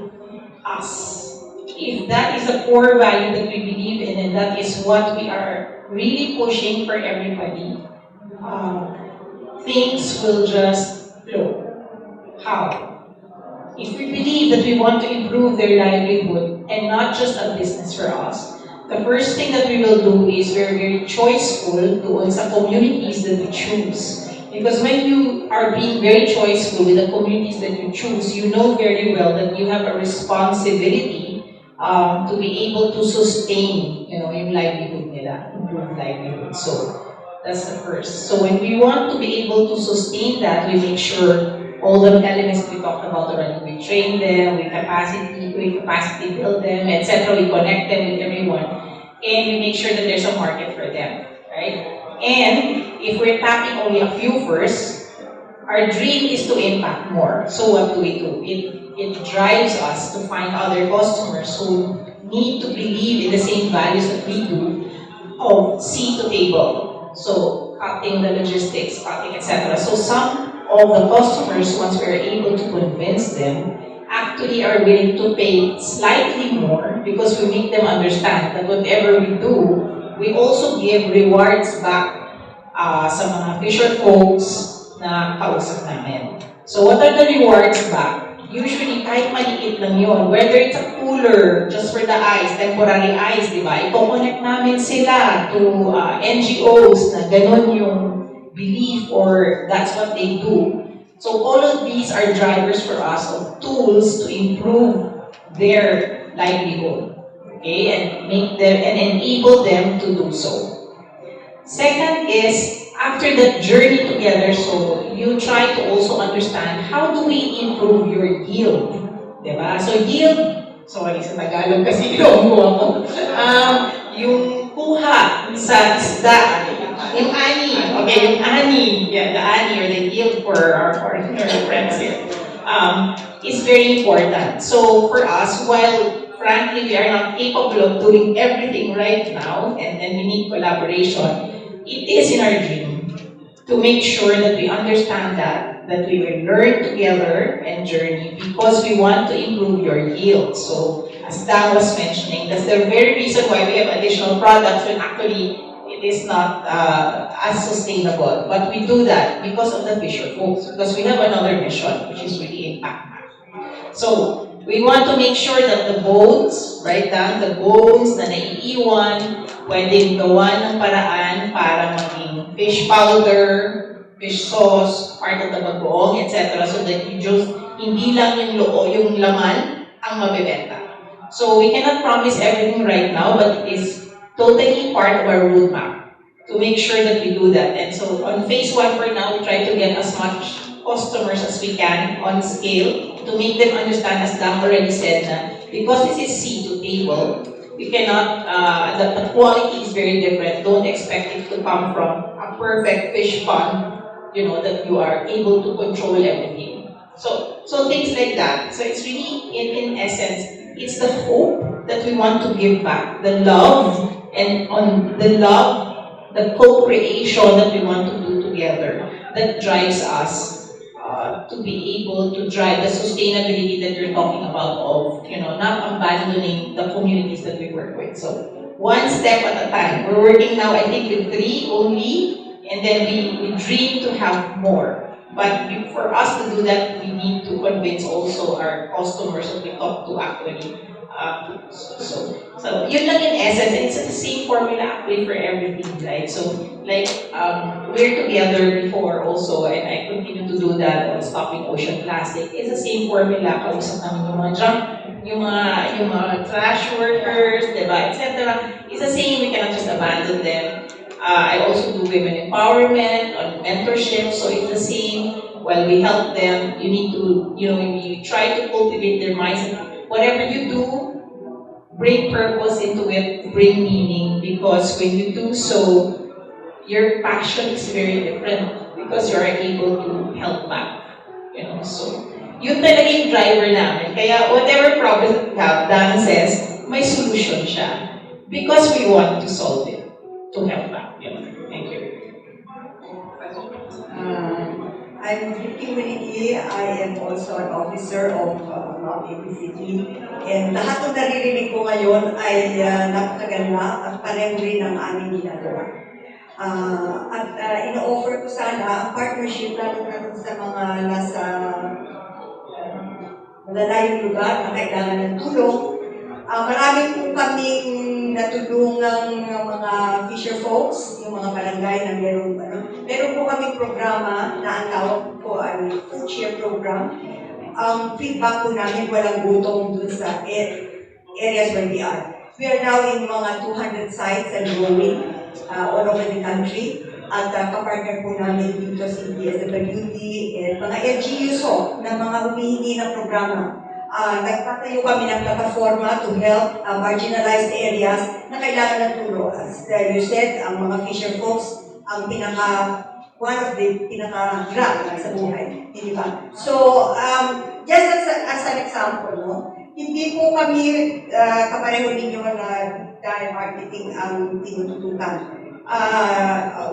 us. If that is a core value that we believe in and that is what we are really pushing for everybody, things will just flow. How? If we believe that we want to improve their livelihood and not just a business for us, the first thing that we will do is we're very choiceful doon sa communities that we choose. Because when you are being very choiceful with the communities that you choose, you know very well that you have a responsibility to be able to sustain, yung livelihood nila, improve livelihood. So that's the first. So when we want to be able to sustain that, we make sure all the elements we talked about already, we train them, we capacity build them, etc. We connect them with everyone, and we make sure that there's a market for them, right? And if we're tapping only a few first, our dream is to impact more. So what do? It drives us to find other customers who need to believe in the same values that we do of sea to table. So cutting the logistics, cutting, etc. So some of the customers, once we are able to convince them, actually are willing to pay slightly more because we make them understand that whatever we do, we also give rewards back sa mga fisher folks na kausap namin. So what are the rewards back? Usually, kahit maliit lang yun, whether it's a cooler just for the ice, temporary ice, di ba? Ito-connect namin sila to NGOs na ganun yung belief or that's what they do. So all of these are drivers for us of tools to improve their livelihood, okay, and make them and enable them to do so. Second is, after that journey together, so you try to also understand how do we improve your yield, diba? So yield, sorry sa Tagalog kasi ilonggo ako, yung kuha sa isda, yung ani, okay, yung ani, yeah, the ani or the yield for our foreigner friends here, is very important. So for us, while frankly we are not capable of doing everything right now, and we need collaboration, it is in our dream to make sure that we understand that we will learn together and journey because we want to improve your yield. So as Dhang was mentioning, that's the very reason why we have additional products when actually it is not as sustainable. But we do that because of the fisher folks, because we have another mission, which is really impact. So we want to make sure that the bones, right, the bones na naiiwan, pwedeng gawa ng paraan para maging fish powder, fish sauce, part of the bagoong, etc. So that you just, hindi lang yung laman ang mabebenta. So we cannot promise everything right now, but it is totally part of our roadmap to make sure that we do that. And so on phase 1 for now, we try to get as much customers as we can on scale to make them understand, as Dhang already said, na because this is sea to table, we cannot, the quality is very different. Don't expect it to come from a perfect fish pond, that you are able to control everything. So things like that. So it's really, in essence, it's the hope that we want to give back, the love, and on the love, the co-creation that we want to do together that drives us to be able to drive the sustainability that you're talking about of, not abandoning the communities that we work with. So one step at a time. We're working now, I think, with 3 only, and then we dream to have more. But for us to do that, we need to convince also our customers that we talk to actually. So yun lang in essence, and it's the same formula actually for everything, right? So like we're together before also, and I continue to do that on stopping ocean plastic. It's the same formula. Kausap namin yung mga junk, yung mga trash workers, diba, etc. It's the same. We cannot just abandon them. I also do women empowerment on mentorship, so it's the same. while we help them, you need to, you try to cultivate their minds. Whatever you do, bring purpose into it, bring meaning, because when you do so, your passion is very different because you are able to help back. So, yun talaga yung driver namin. Kaya whatever problem we have, Dan says, may solution siya. Because we want to solve it, to help back. Thank you. I'm Vicky Winnie. I am also an officer of ABCD. And lahat ng naririnig ko ngayon ay napakaganda at pareho rin ang aming ginagawa. Ino-offer ko sana ang partnership lalo na sa mga nasa malalayong lugar na kailangan ng tulong. Marami po kaming natulungang mga fisher folks, yung mga barangay na meron po kaming programa na ang tawag ko ay food share program. Ang feedback po namin walang gutom dun sa areas where we are. We are now in mga 200 sites and growing all over the country. At kapartner po namin dito si DSWD and mga LGUs na mga humihingi ng programa. Nagtatayo kami ng plataforma to help marginalized areas na kailangan ng tulong. As you said, ang mga fisher folks, ang one of the pinaka-hirap sa buhay. Hindi ba? So, just as an example, hindi po kami kapareho ninyo na dahil marketing ang tinututukan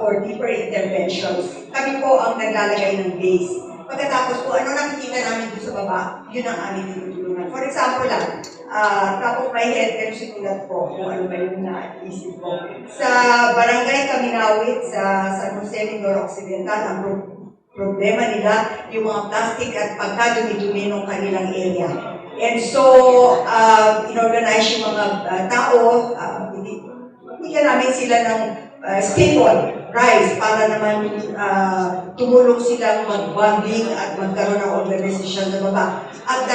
or deeper interventions. Kami po ang naglalagay ng base. Pagkatapos po, ano nakikita namin doon sa baba, yun ang aming tinutulungan. For example lang, top of my head, pero sinulat ko kung ano ba yung naisip ko. Sa Barangay Kaminawit, sa San Jose, Mindoro Occidental, ang problema nila, yung mga plastic at pagkadumi-dumi ng kanilang area. And so, inorganize yung mga tao, bigyan namin sila ng staple rice para naman tumulong silang mag-bonding at magkaroon ng organisasyon sa baba. At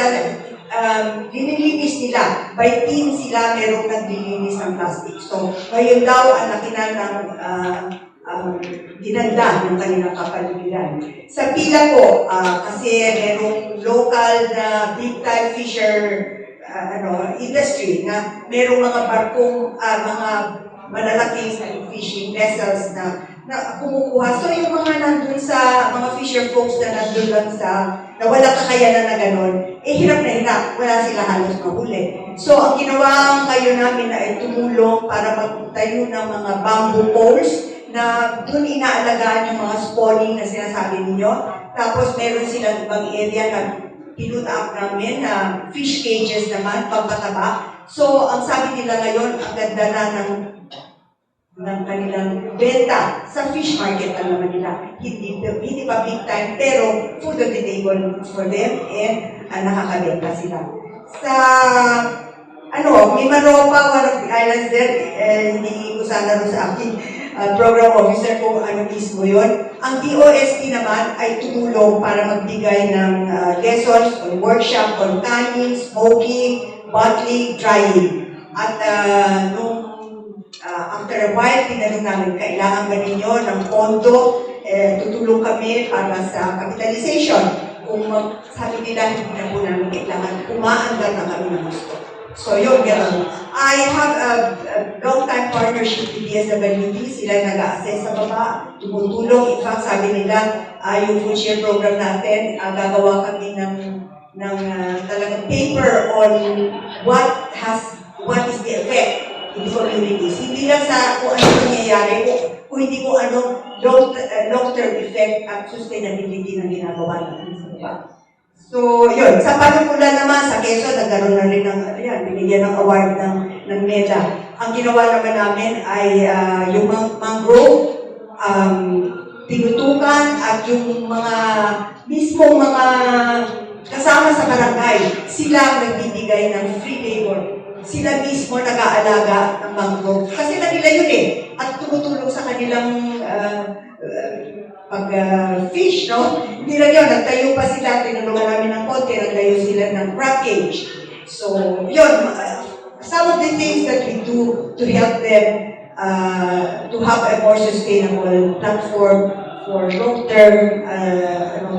linilinis nila. By team sila, merong naglilinis ng plastic. So, ngayon daw, ang laki na ng ginanda ng kanilang kapaligiran. Sa pila po, kasi merong local na big-time fisher industry na merong mga barkong, mga malalaking fishing vessels na kumukuha. So yung mga nandun sa mga fisher folks na nandun lang na wala kakayanan na gano'n, hirap na hirap. Wala sila halos mahuli. So ang ginawa ngayon namin ay tumulong para magtayo ng mga bamboo poles na dun inaalagaan yung mga spawning na sinasabi ninyo. Tapos meron silang ibang area na pinut up namin na fish cages naman, pampataba. So ang sabi nila ngayon, ang ganda na ng kanilang benta sa fish market na naman nila. Hindi pa big time, pero food on the table for them and nakakabenta sila. Sa Mimaropa, one of the islands there, hindi ko sana rin sa aking program officer kung ano mismo yun. Ang DOST naman ay tumulong para magbigay ng lessons on workshop on canning, smoking, bottling, drying. At after a while, tinanong namin, kailangan ba ninyo ng pondo? Tutulong kami para sa capitalization. Kung sabi nila, hindi na po namin kailangan, umaandar na kami ng gusto. So yun, gano'n. I have a long-time partnership with DSWD. Sila nag-a-assess sa baba, tumutulong. In fact, sabi nila, yung food share program natin, gagawa kami ng talagang paper on what is the effect in the communities. Hindi lang sa kung ano nangyayari, kung hindi ko ano long-term effect at sustainability ng ginagawa natin sa baba. So, yun. Sa Panukula naman, sa Quezon, nagkaroon na rin binigyan ng award ng MEDA. Ang ginawa naman namin ay yung mangrove, tinutukan at yung mismong mga kasama sa barangay, sila ang nagbibigay ng free labor. Sila mismo nag-aalaga ng mangrove. Kasi nila yun at tumutulong sa kanilang pag-fish, no? Hindi lang yun, nagtayo pa sila, tinulungan namin ng konti, nagtayo sila ng crab cage. So, yun, some of the things that we do to help them to have a more sustainable platform for long-term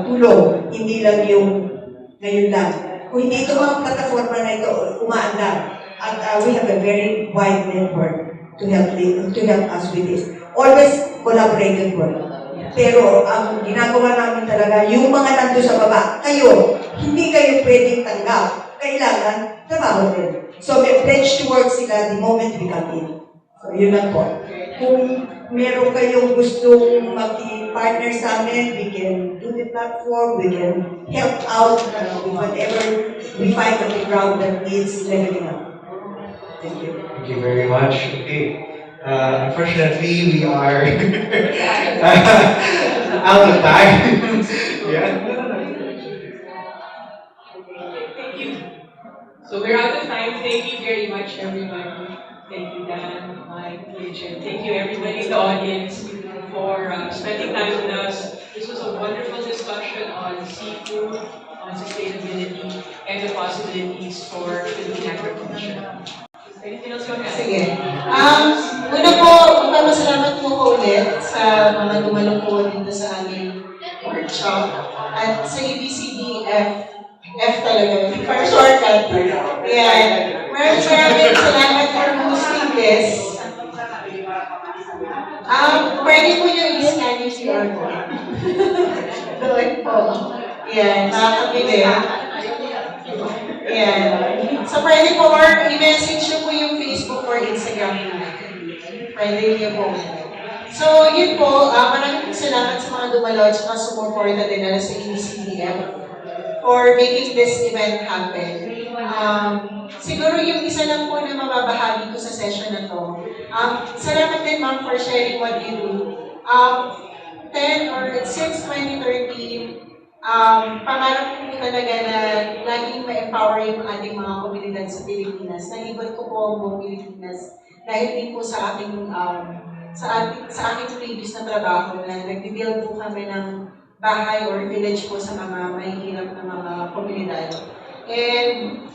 tulong, hindi lang yung ngayon lang. Kung hindi ito mga plataforma na ito umaandar, at we have a very wide network to help us with this. Always collaborative work. Pero ang ginagawa namin talaga, yung mga nandun sa baba, kayo, hindi kayo pwedeng tanggap. Kailangan trabaho din. So may pledge to work sila the moment we come in. So yun lang po. Kung meron kayong gustong mag-partner sa amin, we can do the platform, we can help out with whatever we find on the ground that needs leveling up. Thank you. Thank you very much. Okay. Unfortunately, we are out of time. Yeah. Thank you. So we're out of time. Thank you very much, everyone. Thank you, Dan, Mike, Richard. Thank you, everybody in the audience, for spending time with us. This was a wonderful discussion on seafood, on sustainability, and the possibilities for Philippine agriculture. Anything else you want to add? Sige. Una po, magpapasalamat po ko ulit sa mga dumalo po dito sa aming workshop. At sa ABCD, F talaga, para shortcut. Ayan. Maraming salamat for hosting this. Pwede po nyo i-scan yung QR code. Doon po. Ayan, nakakabili. Ayan. So pwede po, or i-message nyo po yung Facebook or Instagram natin. Pwede niyo po. So yun po, maraming salamat sa mga dumalo at saka sumuporta din na sa ABCDF for making this event happen. Siguro yung isa lang po na mababahagi ko sa session na to. Salamat din ma'am for sharing what you do. 10 or since 2013, pangarap ko talaga na laging ma-empower yung ating mga komunidad sa Pilipinas. Nahigot ko po ang buong Pilipinas dahil din po sa aking previous na trabaho na nag-build po kami ng bahay or village po sa mga mahihirap na mga komunidad. And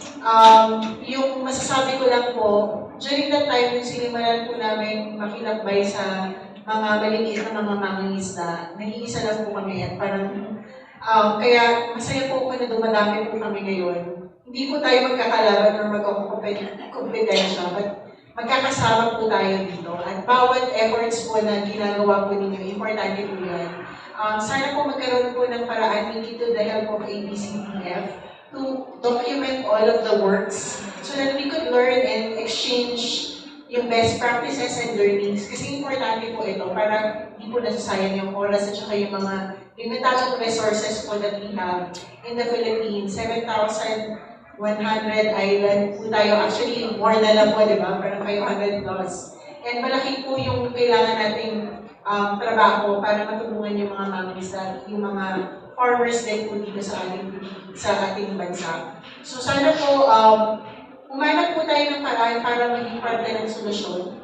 yung masasabi ko lang po, during that time, yung sinimulan po namin makilakbay sa mga maliliit na mga mangingisda, nag-iisa lang po kami at parang kaya masaya po ako na dumadami po kami ngayon. Hindi po tayo magkakalaban or magkakakompetensya, but magkakasama po tayo dito. At bawat efforts po na ginagawa po ninyo, importante po yan. Sana po magkaroon po ng paraan, we need to the help of ABCDF to document all of the works so that we could learn and exchange yung best practices and learnings. Kasi importante po ito para hindi po nasasayang yung oras at saka yung mga limitadong resources po that we have in the Philippines. 7,100 island po tayo. Actually, more than na po, di ba? Parang 500 plus. And malaki po yung kailangan nating trabaho para matulungan yung mga mangisda, yung mga farmers din po dito sa ating bansa. So sana po, umanap po tayo ng paraan para maging parte ng solusyon.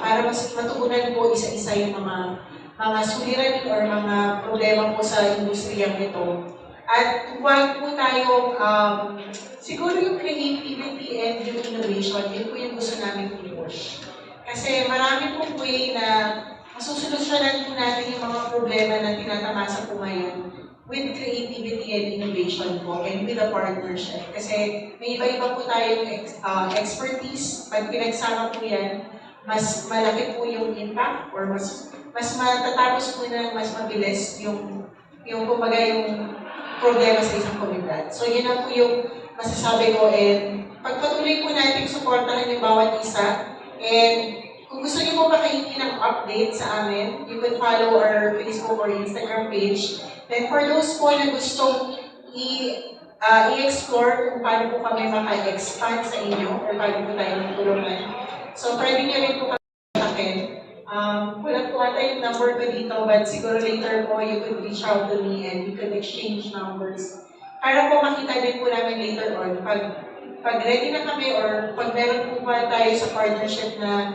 Para mas matugunan po isa-isa yung mga suliranin or mga problema po sa industriyang ito. At huwag po tayo, siguro yung creativity and yung innovation, yun po yung gusto namin i-push. Kasi marami pong way na masusolusyonan po natin yung mga problema na tinatamasa po ngayon with creativity and innovation po and with a partnership. Kasi may iba-iba po tayong expertise. Pag pinagsama po yan, mas malaki po yung impact or mas matatapos po na mas mabilis yung kumbaga yung problema sa isang komunidad. So yun na po yung masasabi ko, and pagpatuloy po natin suportahan yung bawat isa, and kung gusto niyo po makahingi ng update sa amin, you can follow our Facebook or Instagram page. Then for those po na gustong i-explore kung paano po kami maka-expand sa inyo or paano po tayo magtulungan. So pwede niyo rin po kami kontakin. Wala po ata yung number ko dito, but siguro later po you could reach out to me and we could exchange numbers. Para po makita din po namin later on, pag ready na kami or pag meron po ba tayo sa partnership na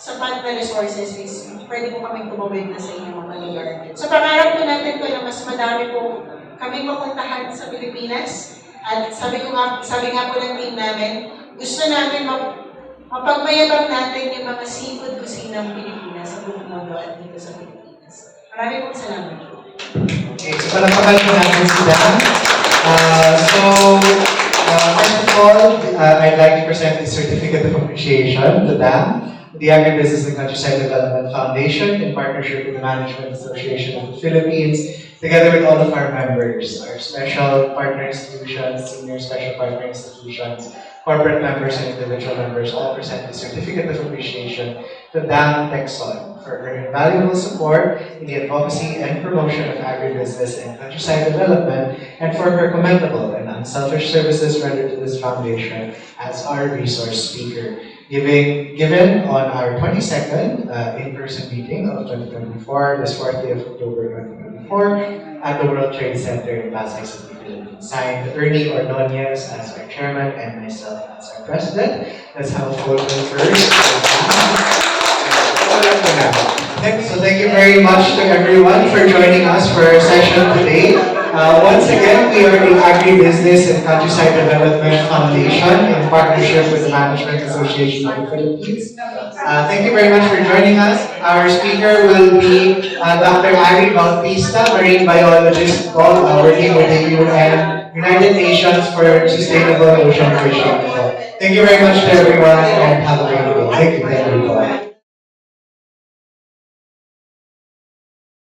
sapat na resources, is pwede po kami tumawid na sa inyong mga lugar. So pangarap po natin po na mas madami po kami mapuntahan sa Pilipinas. At sabi nga po ng team namin, gusto namin mapagmayabang natin yung mga seafood cuisine ng Pilipinas sa buong mundo at dito sa Pilipinas. Maraming pong salamat. Okay, so palakpakan po natin si Dhang. First of all, I'd like to present the Certificate of Appreciation to Dhang, the Agribusiness and Countryside Development Foundation, in partnership with the Management Association of the Philippines, together with all of our members, our special partner institutions, senior special partner institutions, corporate members, and individual members, all present the Certificate of Appreciation to Dhang Tecson for her invaluable support in the advocacy and promotion of agribusiness and countryside development, and for her commendable and unselfish services rendered to this foundation as our resource speaker. Given on our 22nd in-person meeting of 2024, this 4th day of October 2024, at the World Trade Center in Pasay City, Philippines. Signed, Ernie Ordonez as our chairman and myself as our president. Let's have a photo first. So thank you very much to everyone for joining us for our session today. Once again, we are the Agribusiness and Countryside Development Foundation in partnership with the Management Association of the Philippines. Thank you very much for joining us. Our speaker will be Dr. Ari Bautista, marine biologist working with the UN United Nations for Sustainable Ocean Fishing. Thank you very much to everyone and have a great day. Thank you.